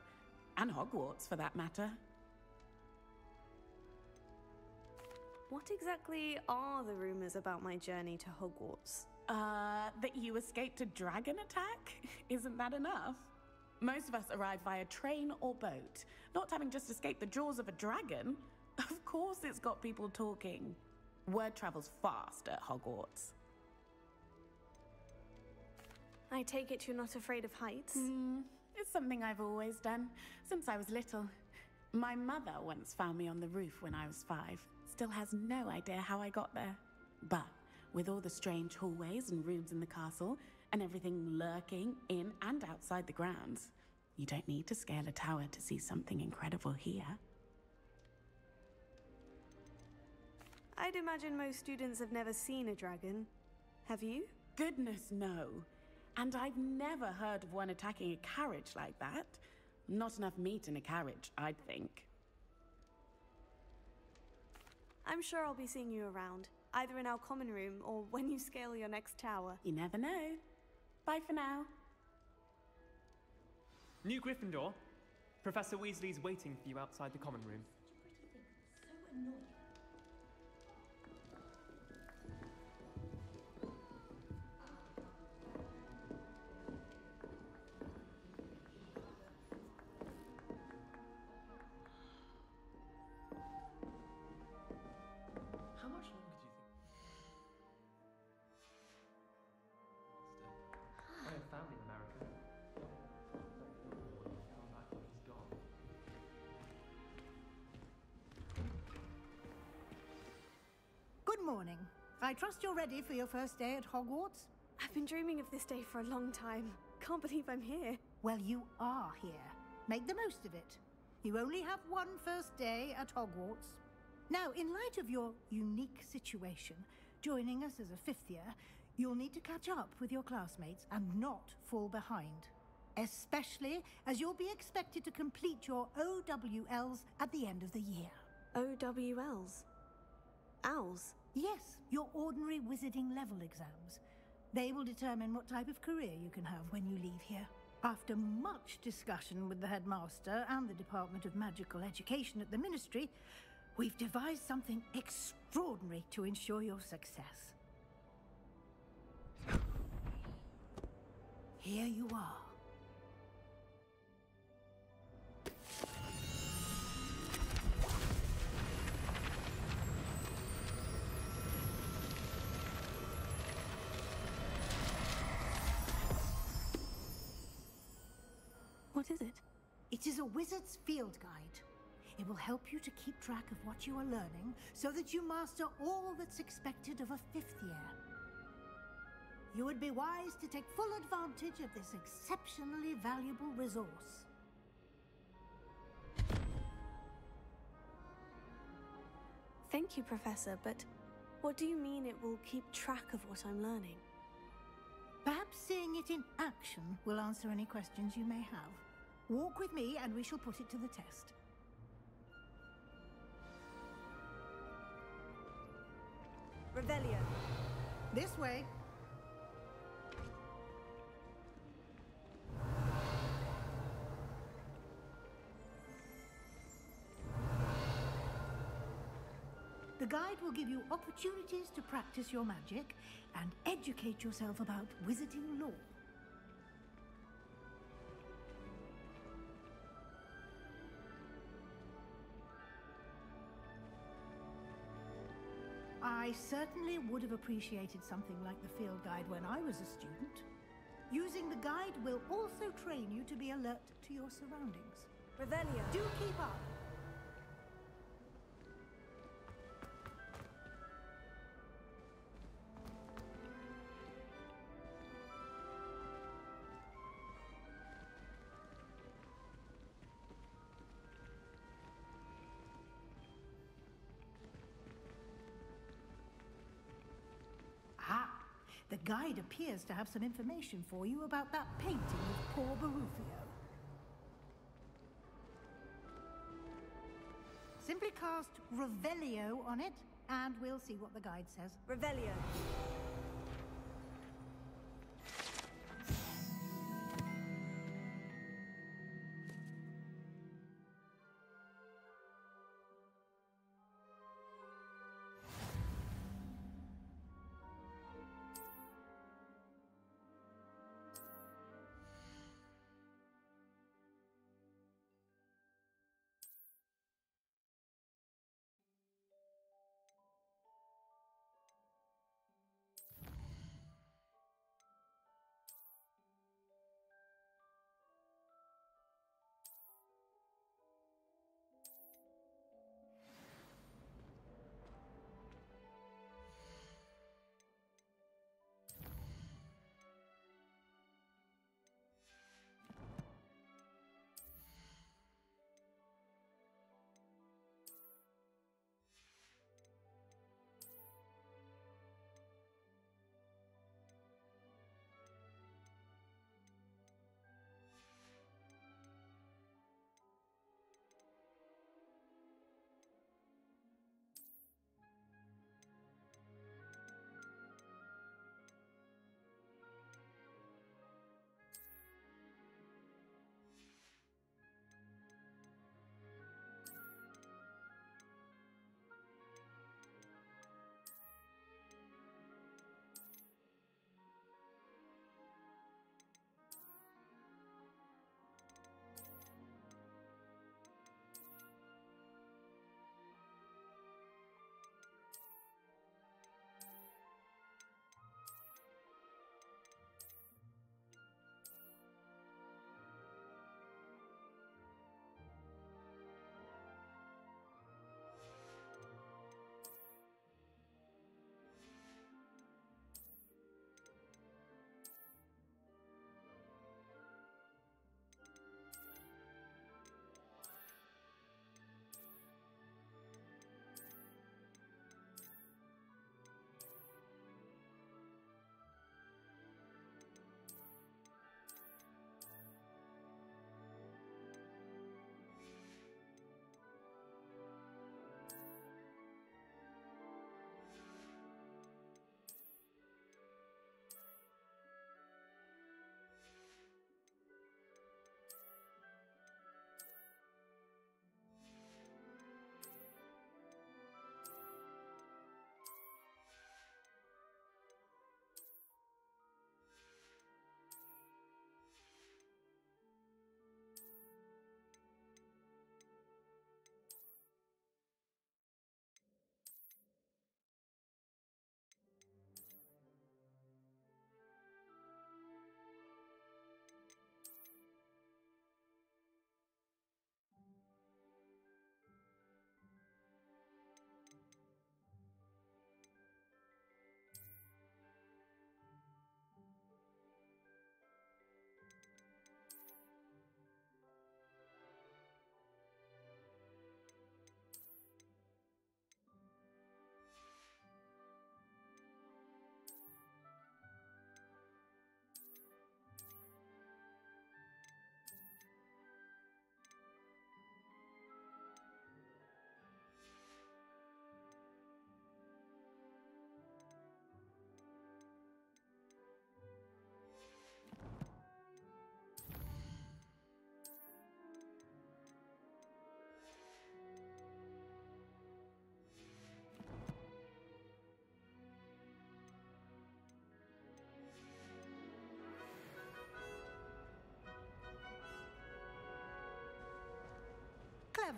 And Hogwarts, for that matter. What exactly are the rumors about my journey to Hogwarts? That you escaped a dragon attack? Isn't that enough? Most of us arrive via train or boat, not having just escaped the jaws of a dragon. Of course it's got people talking. Word travels fast at Hogwarts. I take it you're not afraid of heights? It's something I've always done, since I was little. My mother once found me on the roof when I was 5. Still has no idea how I got there. But with all the strange hallways and rooms in the castle, and everything lurking in and outside the grounds, You don't need to scale a tower to see something incredible here. I'd imagine most students have never seen a dragon. Have you? Goodness, no. And I've never heard of one attacking a carriage like that. Not enough meat in a carriage, I'd think. I'm sure I'll be seeing you around, either in our common room or when you scale your next tower. You never know. Bye for now. New Gryffindor. Professor Weasley's waiting for you outside the common room. So annoying. How much longer do you think? Master, I have family in America. Come back when he's gone. Good morning. I trust you're ready for your first day at Hogwarts? I've been dreaming of this day for a long time. Can't believe I'm here. Well, you are here. Make the most of it. You only have one first day at Hogwarts. Now, in light of your unique situation, joining us as a fifth year, you'll need to catch up with your classmates and not fall behind. Especially as you'll be expected to complete your OWLs at the end of the year. OWLs? Owls? Yes, your ordinary wizarding level exams. They will determine what type of career you can have when you leave here. After much discussion with the headmaster and the Department of Magical Education at the Ministry, we've devised something extraordinary to ensure your success. Here you are. What is it? It is a wizard's field guide. It will help you to keep track of what you are learning so that you master all that's expected of a fifth year. You would be wise to take full advantage of this exceptionally valuable resource. Thank you, Professor, but what do you mean it will keep track of what I'm learning? Perhaps seeing it in action will answer any questions you may have. Walk with me and we shall put it to the test. Revelio. This way. The guide will give you opportunities to practice your magic and educate yourself about wizarding lore. I certainly would have appreciated something like the field guide when I was a student. Using the guide will also train you to be alert to your surroundings. Revelio. Do keep up. The guide appears to have some information for you about that painting of poor Barufio. Simply cast Revelio on it, and we'll see what the guide says. Revelio.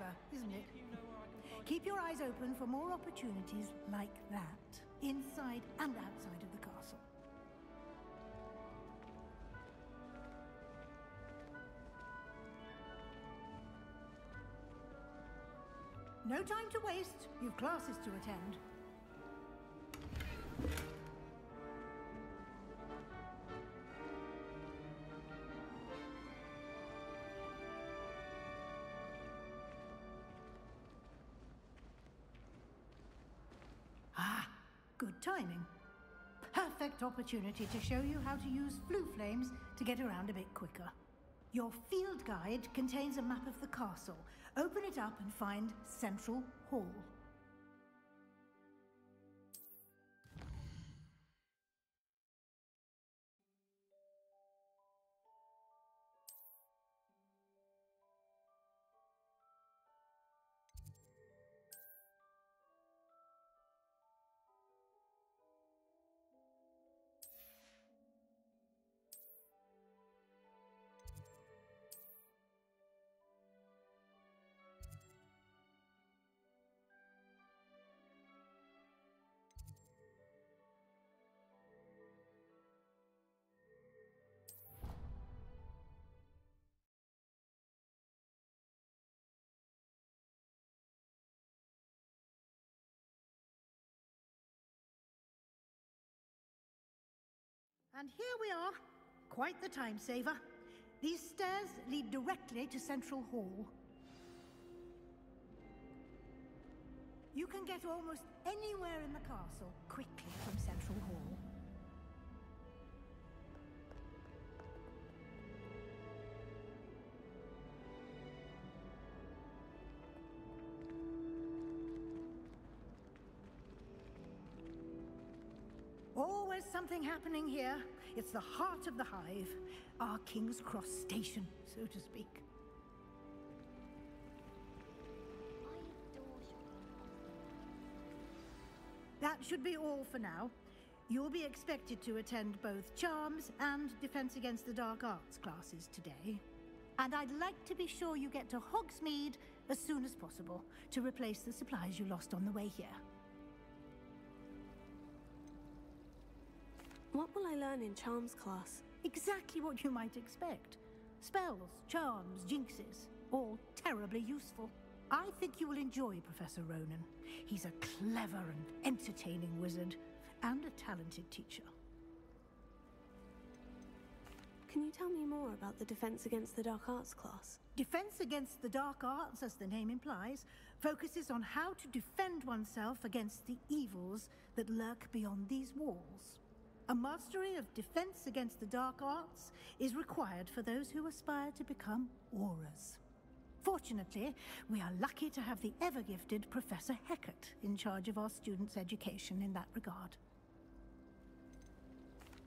clever, isn't it? Keep your eyes open for more opportunities like that, inside and outside of the castle. No time to waste. You've classes to attend. Ah, good timing. Perfect opportunity to show you how to use flue flames to get around a bit quicker. Your field guide contains a map of the castle. Open it up and find Central Hall. And here we are. Quite the time saver. These stairs lead directly to Central Hall. You can get almost anywhere in the castle quickly from Central Hall. Always something happening here. It's the heart of the hive, our King's Cross station, so to speak. That should be all for now. You'll be expected to attend both Charms and Defense Against the Dark Arts classes today. And I'd like to be sure you get to Hogsmeade as soon as possible to replace the supplies you lost on the way here. What will I learn in Charms class? Exactly what you might expect. Spells, charms, jinxes, all terribly useful. I think you will enjoy Professor Ronan. He's a clever and entertaining wizard, and a talented teacher. Can you tell me more about the Defense Against the Dark Arts class? Defense Against the Dark Arts, as the name implies, focuses on how to defend oneself against the evils that lurk beyond these walls. A mastery of Defense Against the Dark Arts is required for those who aspire to become Aurors. Fortunately, we are lucky to have the ever-gifted Professor Hecat in charge of our students' education in that regard.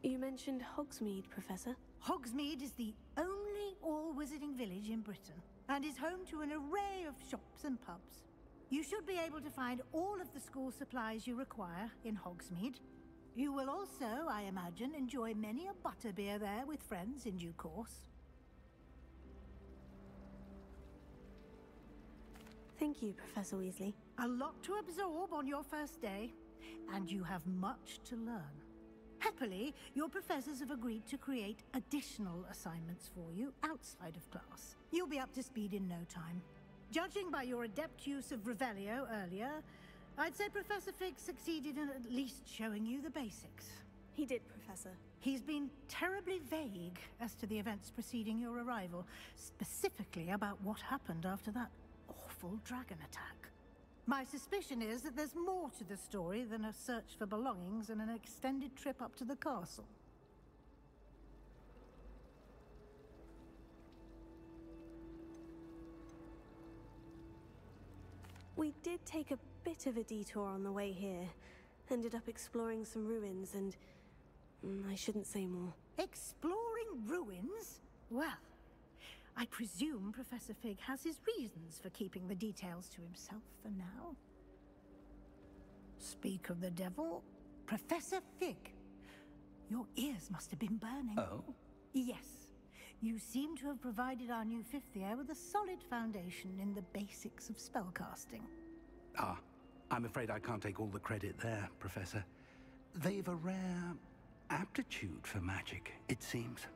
You mentioned Hogsmeade, Professor. Hogsmeade is the only all-wizarding village in Britain, and is home to an array of shops and pubs. You should be able to find all of the school supplies you require in Hogsmeade. You will also, I imagine, enjoy many a butterbeer there with friends in due course. Thank you, Professor Weasley. A lot to absorb on your first day, and you have much to learn. Happily, your professors have agreed to create additional assignments for you outside of class. You'll be up to speed in no time. Judging by your adept use of Revelio earlier, I'd say Professor Fig succeeded in at least showing you the basics. He did, Professor. He's been terribly vague as to the events preceding your arrival, specifically about what happened after that awful dragon attack. My suspicion is that there's more to the story than a search for belongings and an extended trip up to the castle. We did take a bit of a detour on the way here. Ended up exploring some ruins and... I shouldn't say more. Exploring ruins? Well, I presume Professor Fig has his reasons for keeping the details to himself for now. Speak of the devil, Professor Fig. Your ears must have been burning. Oh? Yes. You seem to have provided our new fifth year with a solid foundation in the basics of spellcasting. Ah, I'm afraid I can't take all the credit there, Professor. They've a rare aptitude for magic, it seems.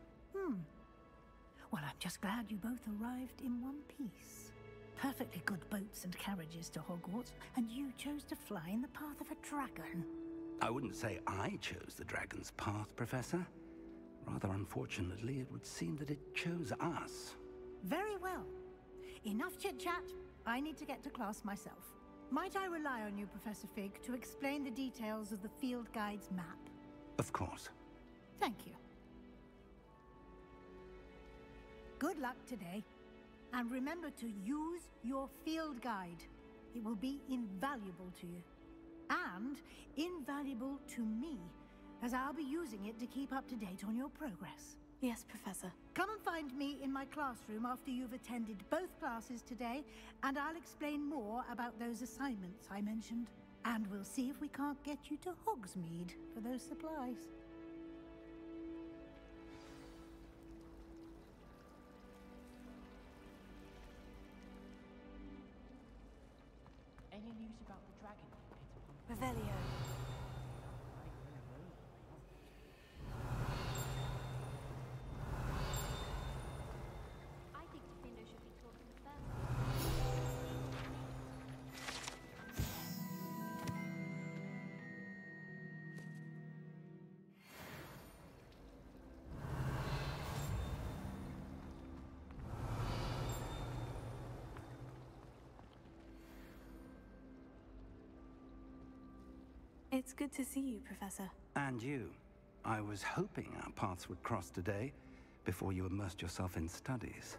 Well, I'm just glad you both arrived in one piece. Perfectly good boats and carriages to Hogwarts, and you chose to fly in the path of a dragon. I wouldn't say I chose the dragon's path, Professor. Rather unfortunately, it would seem that it chose us. Very well. Enough chit-chat. I need to get to class myself. Might I rely on you, Professor Fig, to explain the details of the field guide's map? Of course. Thank you. Good luck today. And remember to use your field guide. It will be invaluable to you. And invaluable to me, as I'll be using it to keep up to date on your progress. Yes, Professor. Come and find me in my classroom after you've attended both classes today, and I'll explain more about those assignments I mentioned. And we'll see if we can't get you to Hogsmeade for those supplies. Any news about the dragon? Revelio. I think Gryffindor should be taught in the first. It's good to see you, Professor. And you. I was hoping our paths would cross today, before you immersed yourself in studies.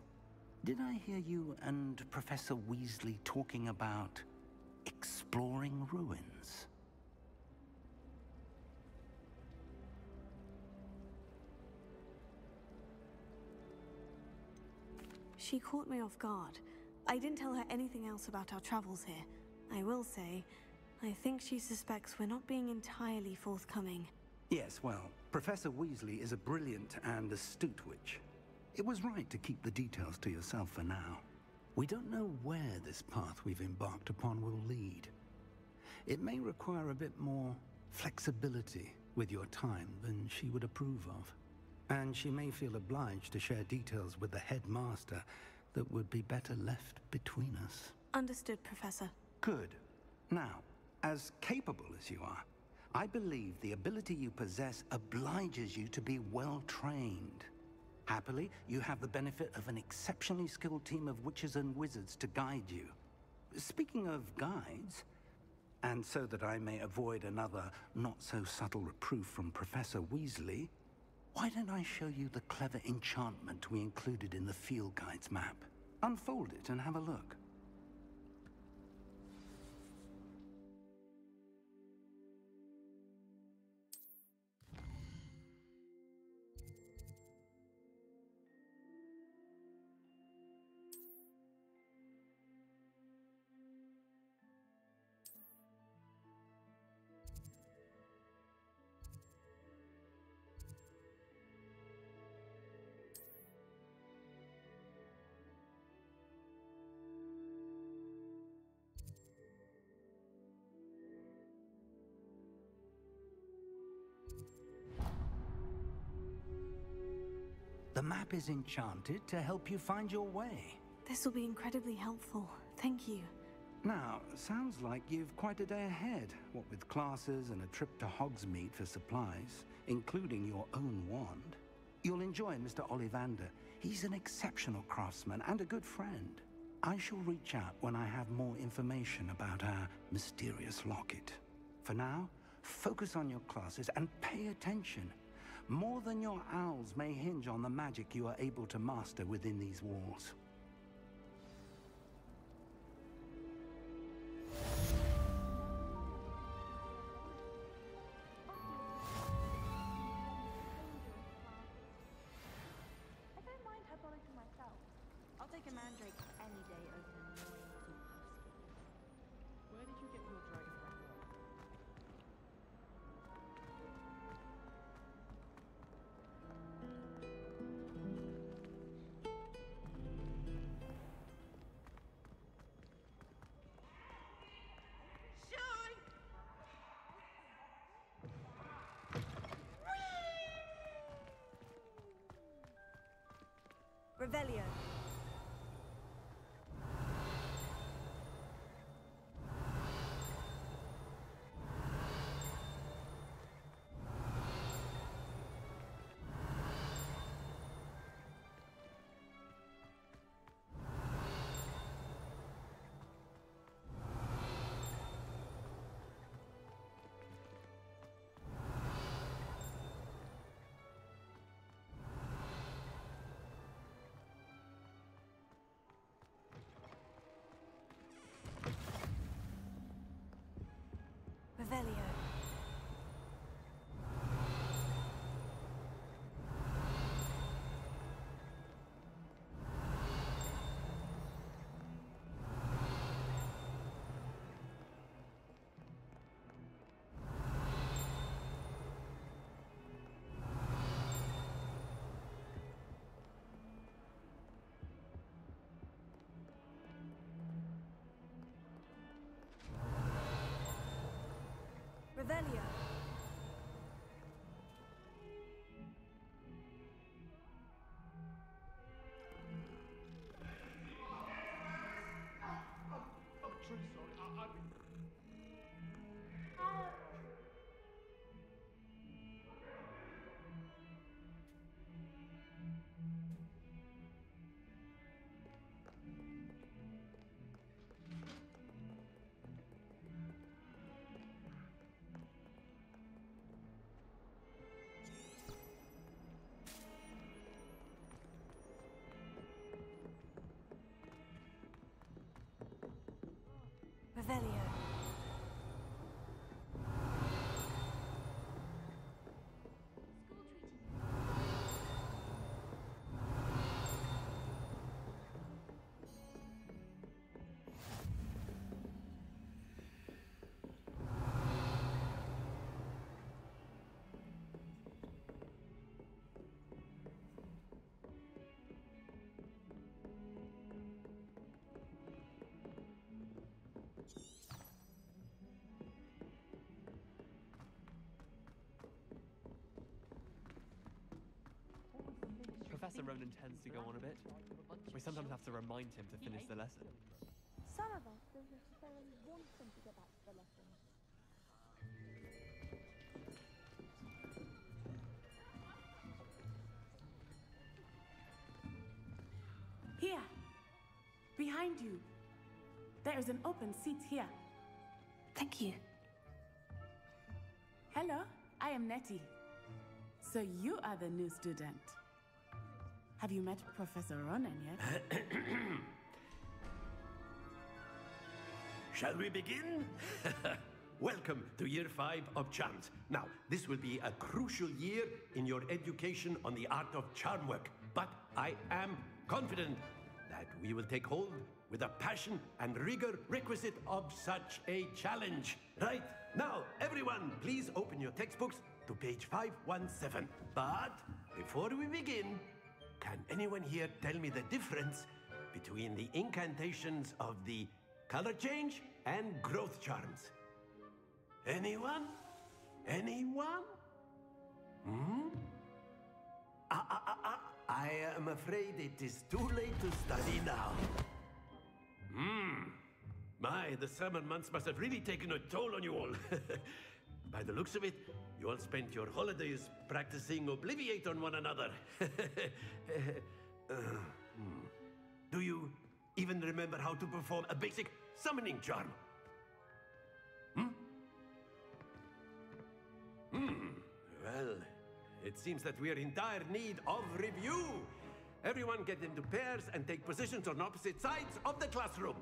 Did I hear you and Professor Weasley talking about exploring ruins? She caught me off guard. I didn't tell her anything else about our travels here. I will say, I think she suspects we're not being entirely forthcoming. Yes, well, Professor Weasley is a brilliant and astute witch. It was right to keep the details to yourself for now. We don't know where this path we've embarked upon will lead. It may require a bit more flexibility with your time than she would approve of. And she may feel obliged to share details with the headmaster that would be better left between us. Understood, Professor. Good. Now, as capable as you are, I believe the ability you possess obliges you to be well trained. Happily, you have the benefit of an exceptionally skilled team of witches and wizards to guide you. Speaking of guides, and so that I may avoid another not-so-subtle reproof from Professor Weasley, why don't I show you the clever enchantment we included in the field guide's map? Unfold it and have a look. The map is enchanted to help you find your way. This will be incredibly helpful. Thank you. Now, sounds like you've quite a day ahead, what with classes and a trip to Hogsmeade for supplies, including your own wand. You'll enjoy Mr. Ollivander. He's an exceptional craftsman and a good friend. I shall reach out when I have more information about our mysterious locket. For now, focus on your classes and pay attention. More than your owls may hinge on the magic you are able to master within these walls. I don't mind herbology myself. I'll take a mandrake any day over an annoying foolproof skill. Where did you get your dragon from? Revelio. Revelio. I'm truly sorry. Revelio. Professor Ronan tends to go on a bit. We sometimes have to remind him to finish the lesson. Some of us don't necessarily want them to get back to the lesson. Here, behind you. There is an open seat here. Thank you. Hello, I am Nettie. So you are the new student. Have you met Professor Ronan yet? Shall we begin? Welcome to Year 5 of Charms. Now, this will be a crucial year in your education on the art of charm work, but I am confident that we will take hold with the passion and rigor requisite of such a challenge. Right, now, everyone, please open your textbooks to page 517. But before we begin, can anyone here tell me the difference between the incantations of the color change and growth charms? Anyone? Anyone? Hmm? I am afraid it is too late to study now. The summer months must have really taken a toll on you all. By the looks of it, you all spent your holidays practicing Obliviate on one another. Do you even remember how to perform a basic summoning charm? Well, it seems that we are in dire need of review. Everyone get into pairs and take positions on opposite sides of the classroom.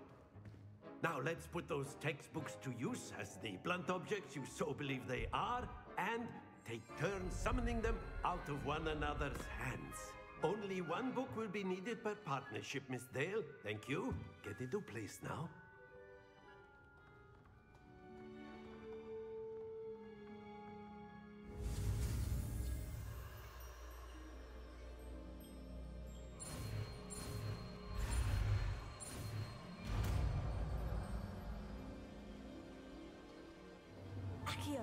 Now let's put those textbooks to use as the blunt objects you so believe they are, and take turns summoning them out of one another's hands. Only one book will be needed per partnership, Miss Dale. Thank you. Get into place now. Accio.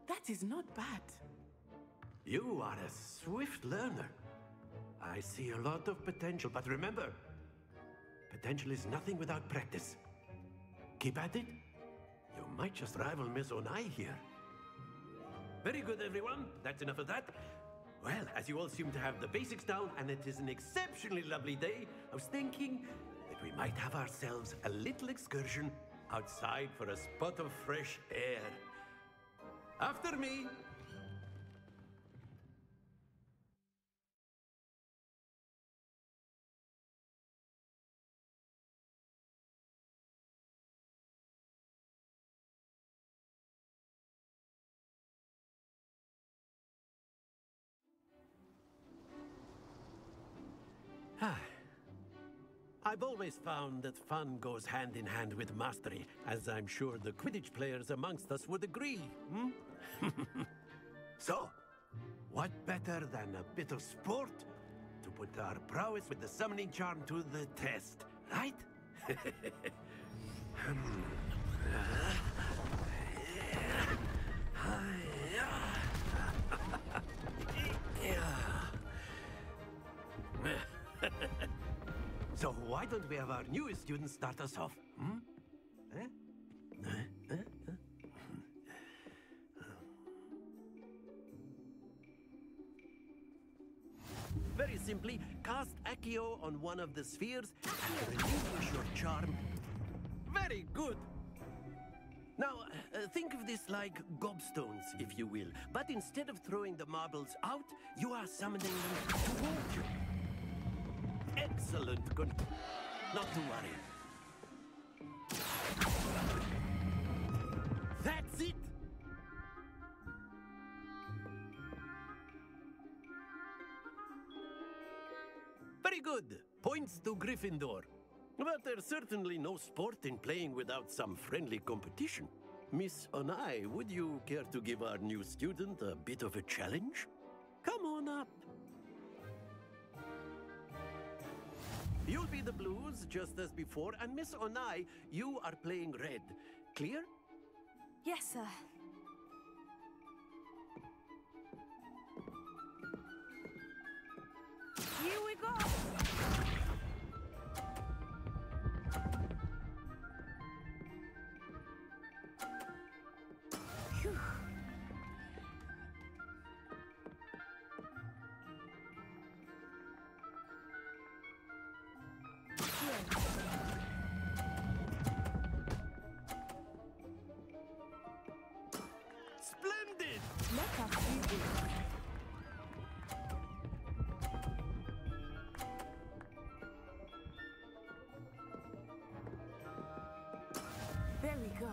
That is not bad. You are a swift learner. I see a lot of potential, but remember, potential is nothing without practice. Keep at it. You might just rival Miss Onai here. Very good, everyone. That's enough of that. Well, as you all seem to have the basics down, and it is an exceptionally lovely day, I was thinking that we might have ourselves a little excursion outside for a spot of fresh air. After me. I've always found that fun goes hand in hand with mastery, as I'm sure the Quidditch players amongst us would agree. So, what better than a bit of sport to put our prowess with the summoning charm to the test, right? So why don't we have our newest student start us off? Very simply, cast Accio on one of the spheres and relinquish your charm. Very good! Now, think of this like gobstones, if you will. But instead of throwing the marbles out, you are summoning them toward you. Excellent. Good. Not to worry. That's it! Very good. Points to Gryffindor. But there's certainly no sport in playing without some friendly competition. Miss Onai, would you care to give our new student a bit of a challenge? Come on up. You'll be the blues, just as before, and Miss Onai, you are playing red. Clear? Yes, sir. Here we go! Phew. Splendid! Let us see this. There we go.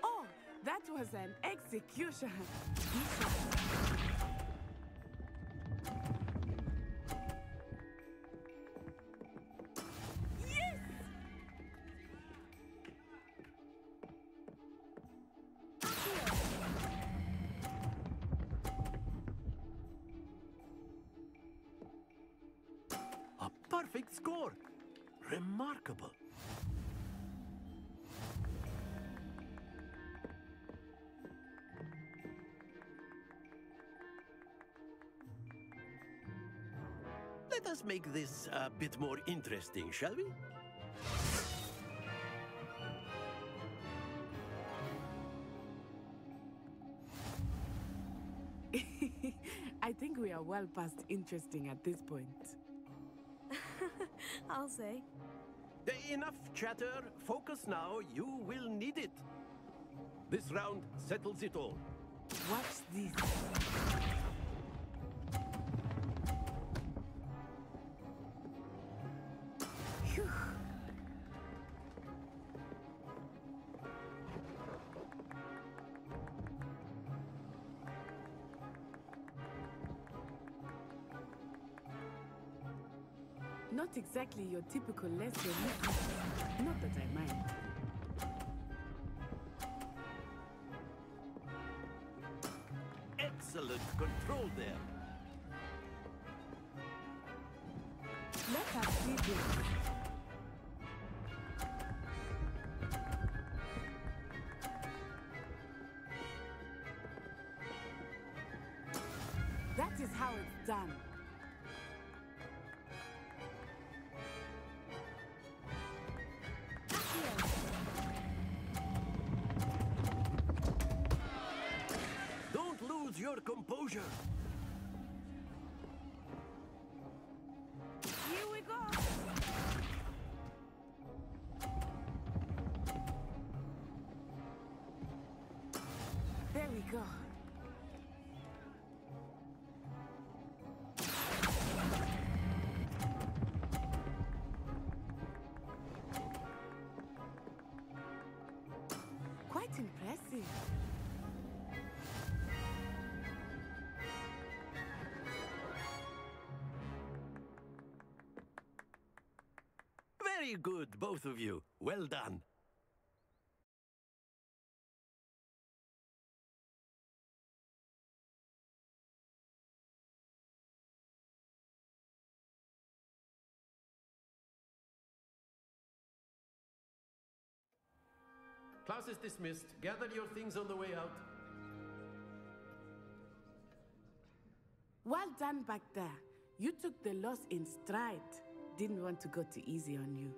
Oh, that was an execution. Yes! A perfect score. Remarkable. Let us make this a bit more interesting, shall we? I think we are well past interesting at this point. I'll say. Enough chatter. Focus now. You will need it. This round settles it all. Watch this. Phew. Not exactly your typical lesson. Not that I mind. Excellent control there. Let us see this. That is how it's done. Don't lose your composure. Here we go. There we go. amazing. Very good, both of you. Well done. Class is dismissed. Gather your things on the way out. Well done back there. You took the loss in stride. Didn't want to go too easy on you.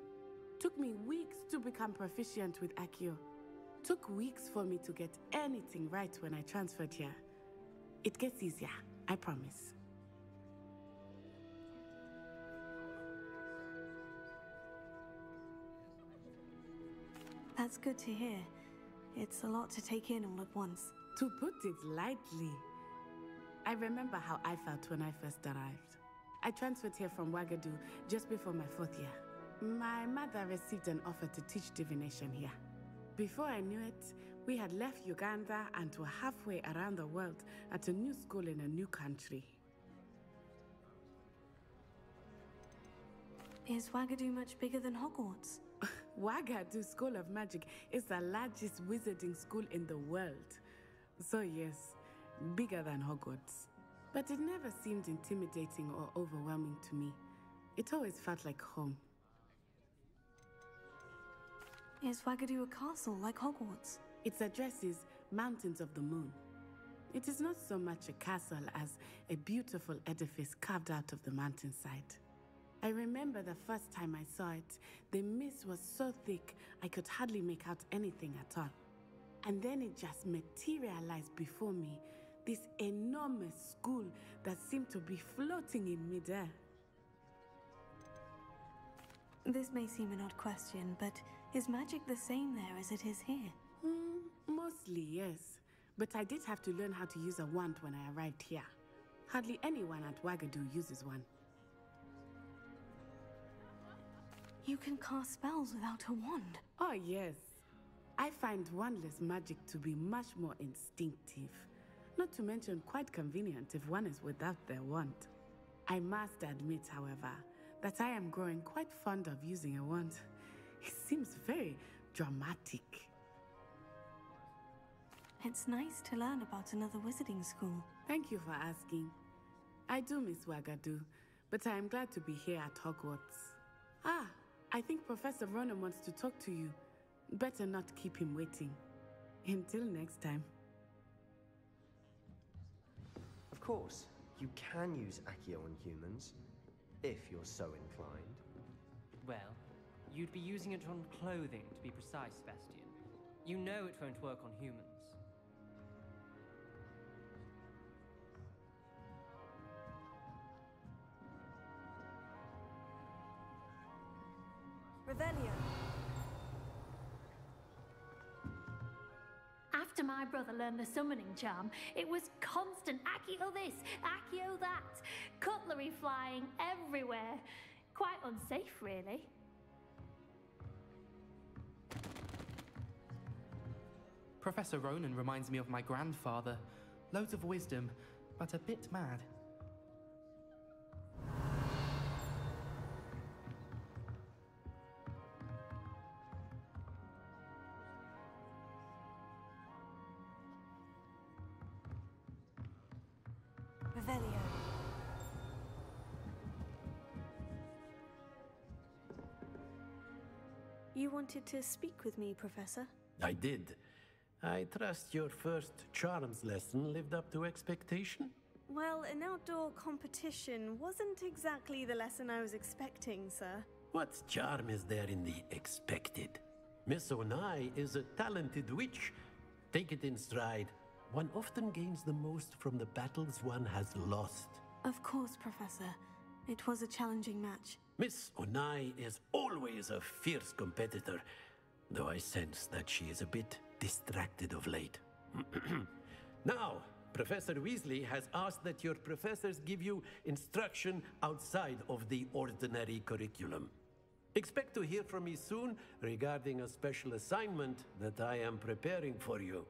Took me weeks to become proficient with Accio. Took weeks for me to get anything right when I transferred here. It gets easier, I promise. That's good to hear. It's a lot to take in all at once. To put it lightly, I remember how I felt when I first arrived. I transferred here from Wagadu just before my 4th year. My mother received an offer to teach divination here. Before I knew it, we had left Uganda and were halfway around the world at a new school in a new country. Is Wagadu much bigger than Hogwarts? Wagadu School of Magic is the largest wizarding school in the world. So yes, bigger than Hogwarts. But it never seemed intimidating or overwhelming to me. It always felt like home. Is Wagadu a castle like Hogwarts? Its address is Mountains of the Moon. It is not so much a castle as a beautiful edifice carved out of the mountainside. I remember the first time I saw it, the mist was so thick I could hardly make out anything at all. And then it just materialized before me, this enormous school that seemed to be floating in midair. This may seem an odd question, but is magic the same there as it is here? Mostly, yes. But I did have to learn how to use a wand when I arrived here. Hardly anyone at Wagadu uses one. You can cast spells without a wand? Oh, yes. I find wandless magic to be much more instinctive. Not to mention quite convenient if one is without their wand. I must admit, however, that I am growing quite fond of using a wand. It seems very dramatic. It's nice to learn about another wizarding school. Thank you for asking. I do miss Wagadu, but I am glad to be here at Hogwarts. Ah, I think Professor Ronan wants to talk to you. Better not keep him waiting. Until next time. Of course, you can use Accio on humans, if you're so inclined. Well, you'd be using it on clothing, to be precise, Sebastian. You know it won't work on humans. Revelio. After my brother learned the summoning charm, it was constant Accio this, Accio that, cutlery flying everywhere. Quite unsafe, really. Professor Ronan reminds me of my grandfather. Loads of wisdom, but a bit mad. Revelio. You wanted to speak with me, Professor? I did. I trust your first charms lesson lived up to expectation? Well, an outdoor competition wasn't exactly the lesson I was expecting, sir. What charm is there in the expected? Miss Onai is a talented witch. Take it in stride. One often gains the most from the battles one has lost. Of course, Professor. It was a challenging match. Miss Onai is always a fierce competitor, though I sense that she is a bit distracted of late. Now, Professor Weasley has asked that your professors give you instruction outside of the ordinary curriculum. Expect to hear from me soon regarding a special assignment that I am preparing for you.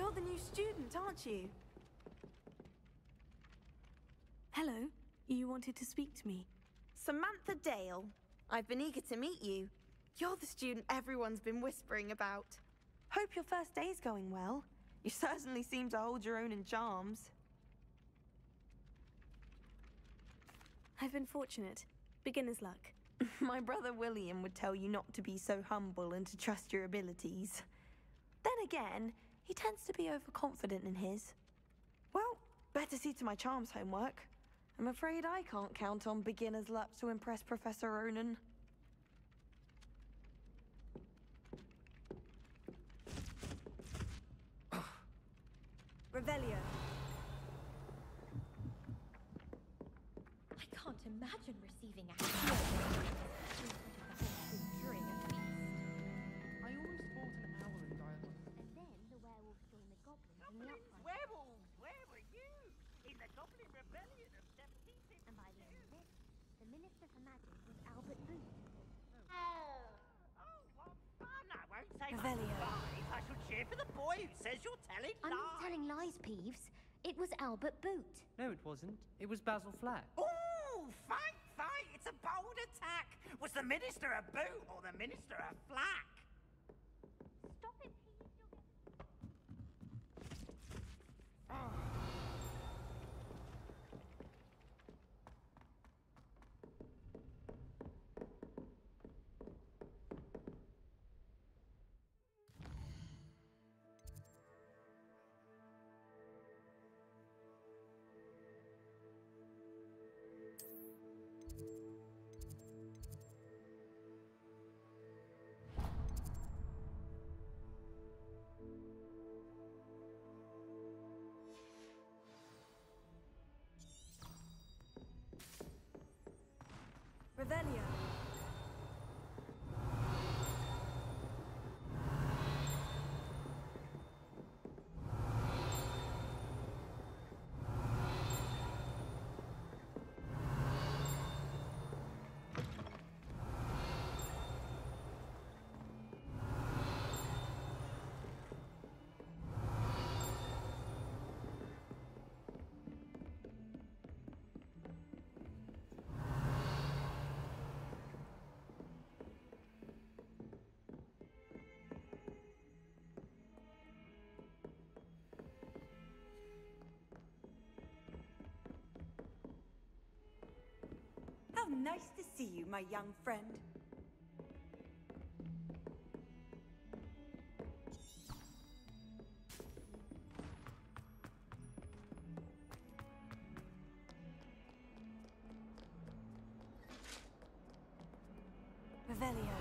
You're the new student, aren't you? Hello. You wanted to speak to me. Samantha Dale. I've been eager to meet you. You're the student everyone's been whispering about. Hope your first day's going well. You certainly seem to hold your own in charms. I've been fortunate. Beginner's luck. My brother William would tell you not to be so humble and to trust your abilities. Then again, he tends to be overconfident in his. Well, better see to my charms homework. I'm afraid I can't count on beginner's luck to impress Professor Ronan. Revelio. I can't imagine receiving a during a feast. I always fought an owl in dialogue. And then the werewolves joined the goblins in the uprising. Werewolves, where were you? In the Goblin Rebellion of 1752. And by the end of this, the Minister for Magic was Albert Booth. I won't say Revelio. lies. I shall cheer for the boy who says you're telling I'm lies. not telling lies, Peeves. It was Albert Boot. No, it wasn't. It was Basil Flack. Ooh, fight! It's a bold attack. Was the Minister a boot or the Minister a flack? Stop it, Peeves. Revelio. How nice to see you, my young friend. Revelio.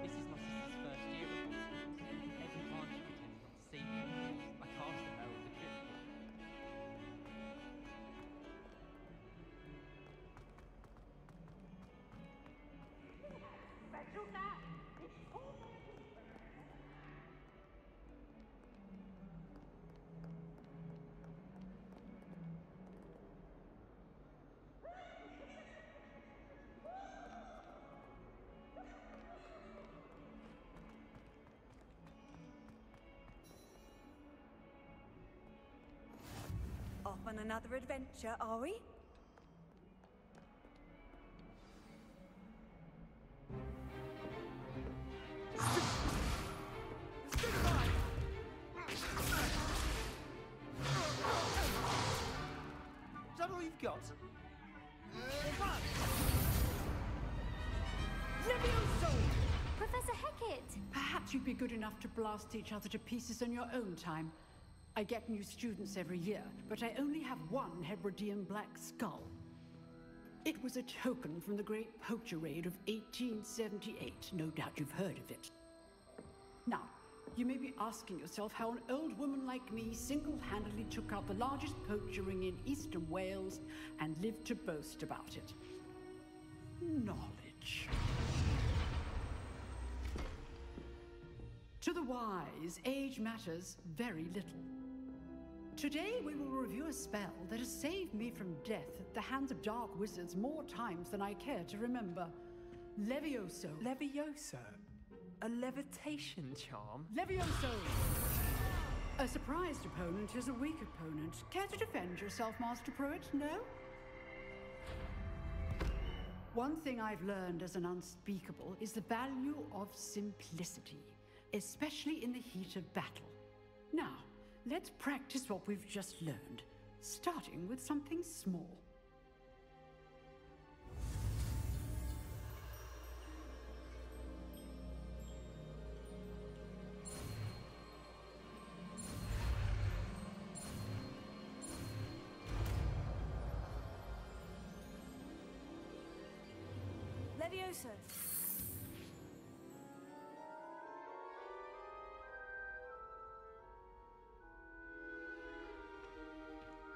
This is my sister's first year at Hogwarts. Every time she pretends not to see me, I cast the arrow of the Gryffindor. Special nap. Off on another adventure, are we? Is that all you've got? Professor Hecat! Perhaps you'd be good enough to blast each other to pieces on your own time. I get new students every year, but I only have one Hebridean black skull. It was a token from the Great Poacher Raid of 1878. No doubt you've heard of it. Now, you may be asking yourself how an old woman like me single-handedly took out the largest poacher ring in eastern Wales and lived to boast about it. Knowledge. To the wise, age matters very little. Today we will review a spell that has saved me from death at the hands of dark wizards more times than I care to remember. Levioso. Levioso? A levitation charm? Levioso! A surprised opponent is a weak opponent. Care to defend yourself, Master Pruitt? No? One thing I've learned as an unspeakable is the value of simplicity, especially in the heat of battle. Now, let's practice what we've just learned, starting with something small. Levioso.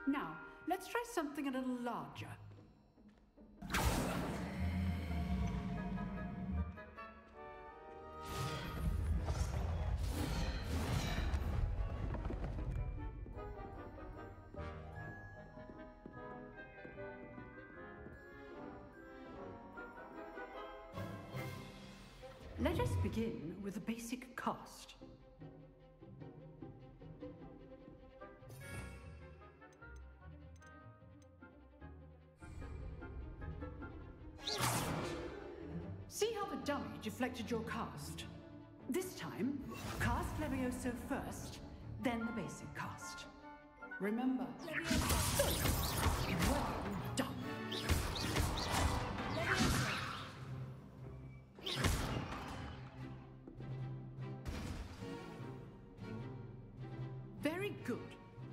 Now, let's try something a little larger. Let us begin with a basic cast. See how the dummy deflected your cast? This time, cast Levioso first, then the basic cast. Remember, Levioso. Well done. Levioso. Very good,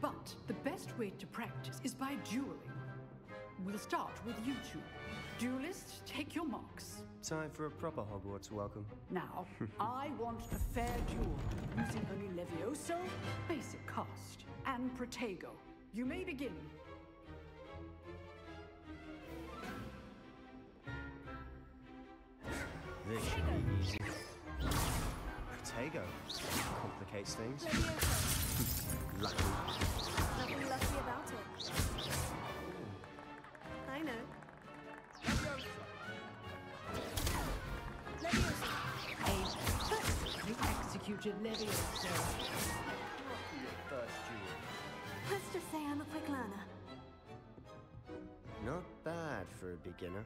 but the best way to practice is by dueling. We'll start with you two. Duelists, take your marks. Time for a proper Hogwarts welcome. Now, I want a fair duel, using only Levioso, basic cast, and Protego. You may begin. This should be easy. Protego. Complicates things. Lucky. Nothing lucky about it. I know. Levioso. A perfectly executed Levioso. First duel. Let's just say I'm a quick learner. Not bad for a beginner.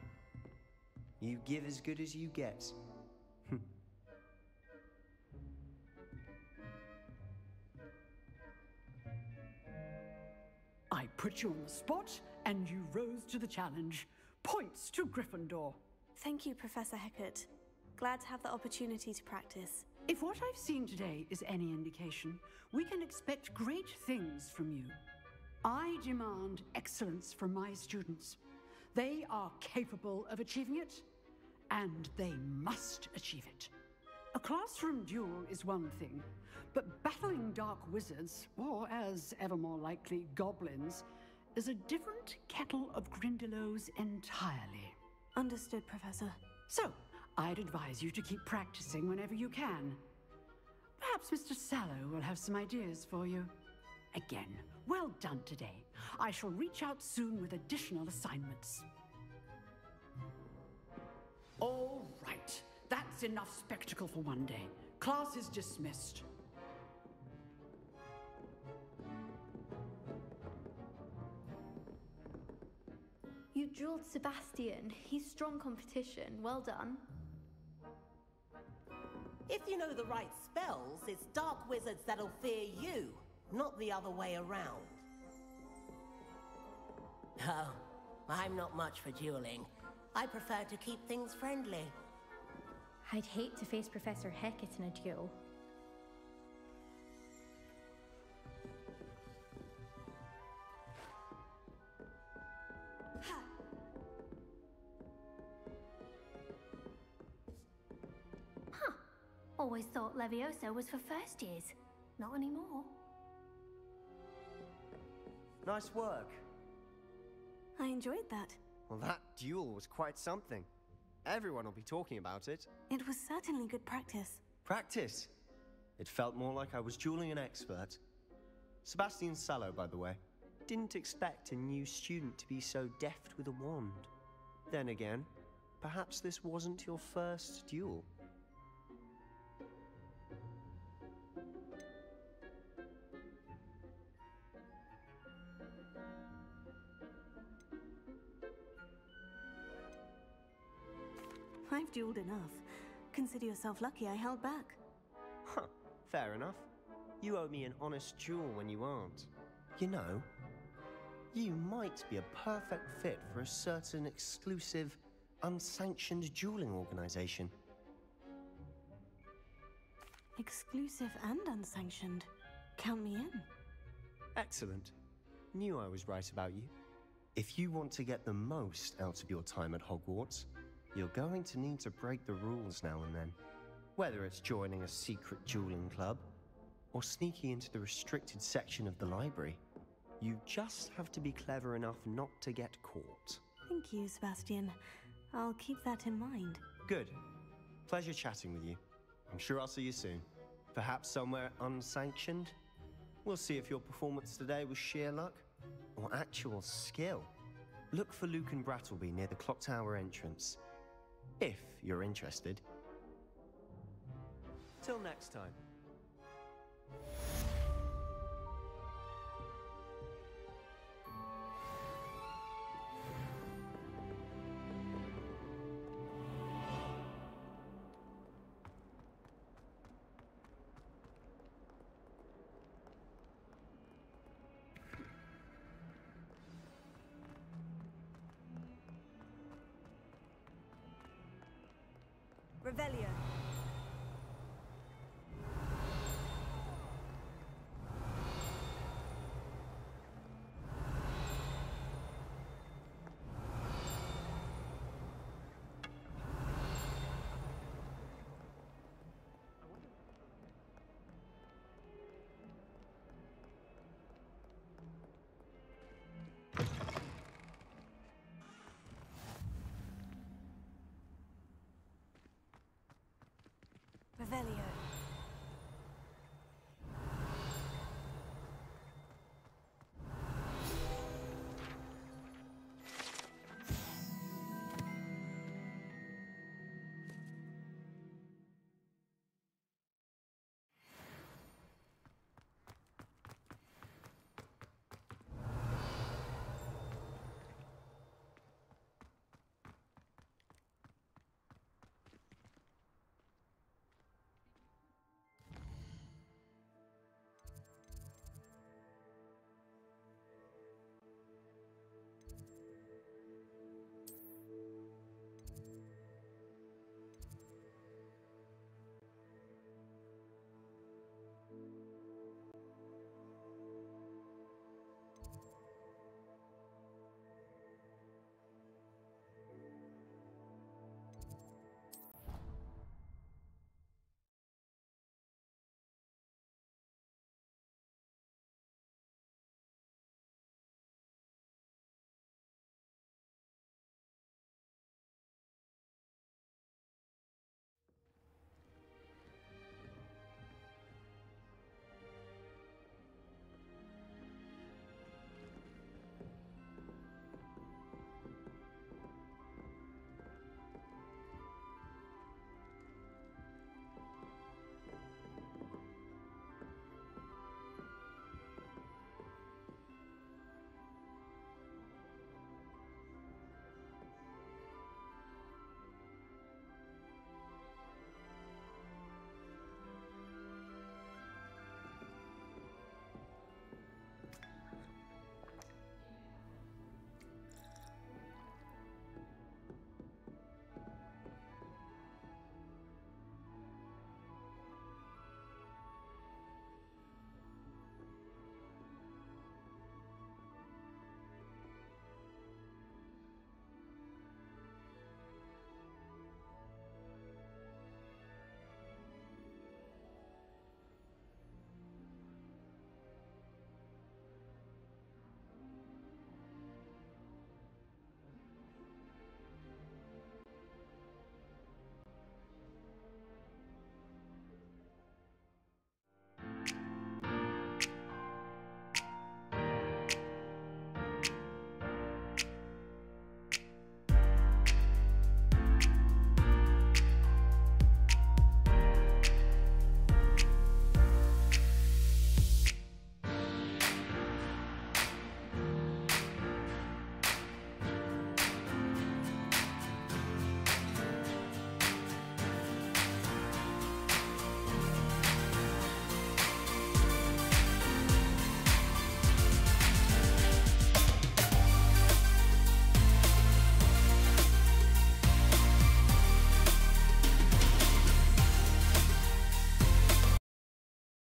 You give as good as you get. I put you on the spot, and you rose to the challenge. Points to Gryffindor. Thank you, Professor Hecat. Glad to have the opportunity to practice. If what I've seen today is any indication, we can expect great things from you. I demand excellence from my students. They are capable of achieving it, and they must achieve it. A classroom duel is one thing, but battling dark wizards, or as ever more likely, goblins, is a different kettle of Grindylows entirely. Understood, Professor. So, I'd advise you to keep practicing whenever you can. Perhaps Mr. Sallow will have some ideas for you. Again, well done today. I shall reach out soon with additional assignments. All right. That's enough spectacle for one day. Class is dismissed. You drilled Sebastian. He's strong competition. Well done. If you know the right spells, it's dark wizards that'll fear you, not the other way around. Oh, I'm not much for dueling. I prefer to keep things friendly. I'd hate to face Professor Hecat in a duel. Always thought Levioso was for first years. Not anymore. Nice work. I enjoyed that. Well, that duel was quite something. Everyone will be talking about it. It was certainly good practice. Practice? It felt more like I was dueling an expert. Sebastian Sallow, by the way. Didn't expect a new student to be so deft with a wand. Then again, perhaps this wasn't your first duel. I've dueled enough. Consider yourself lucky I held back. Huh, fair enough. You owe me an honest duel when you aren't. You know, you might be a perfect fit for a certain exclusive, unsanctioned dueling organization. Exclusive and unsanctioned. Count me in. Excellent. Knew I was right about you. If you want to get the most out of your time at Hogwarts, you're going to need to break the rules now and then. Whether it's joining a secret dueling club, or sneaking into the restricted section of the library, you just have to be clever enough not to get caught. Thank you, Sebastian. I'll keep that in mind. Good. Pleasure chatting with you. I'm sure I'll see you soon. Perhaps somewhere unsanctioned? We'll see if your performance today was sheer luck or actual skill. Look for Luke and Brattleby near the clock tower entrance. If you're interested. Till next time. Revelio. Revelio.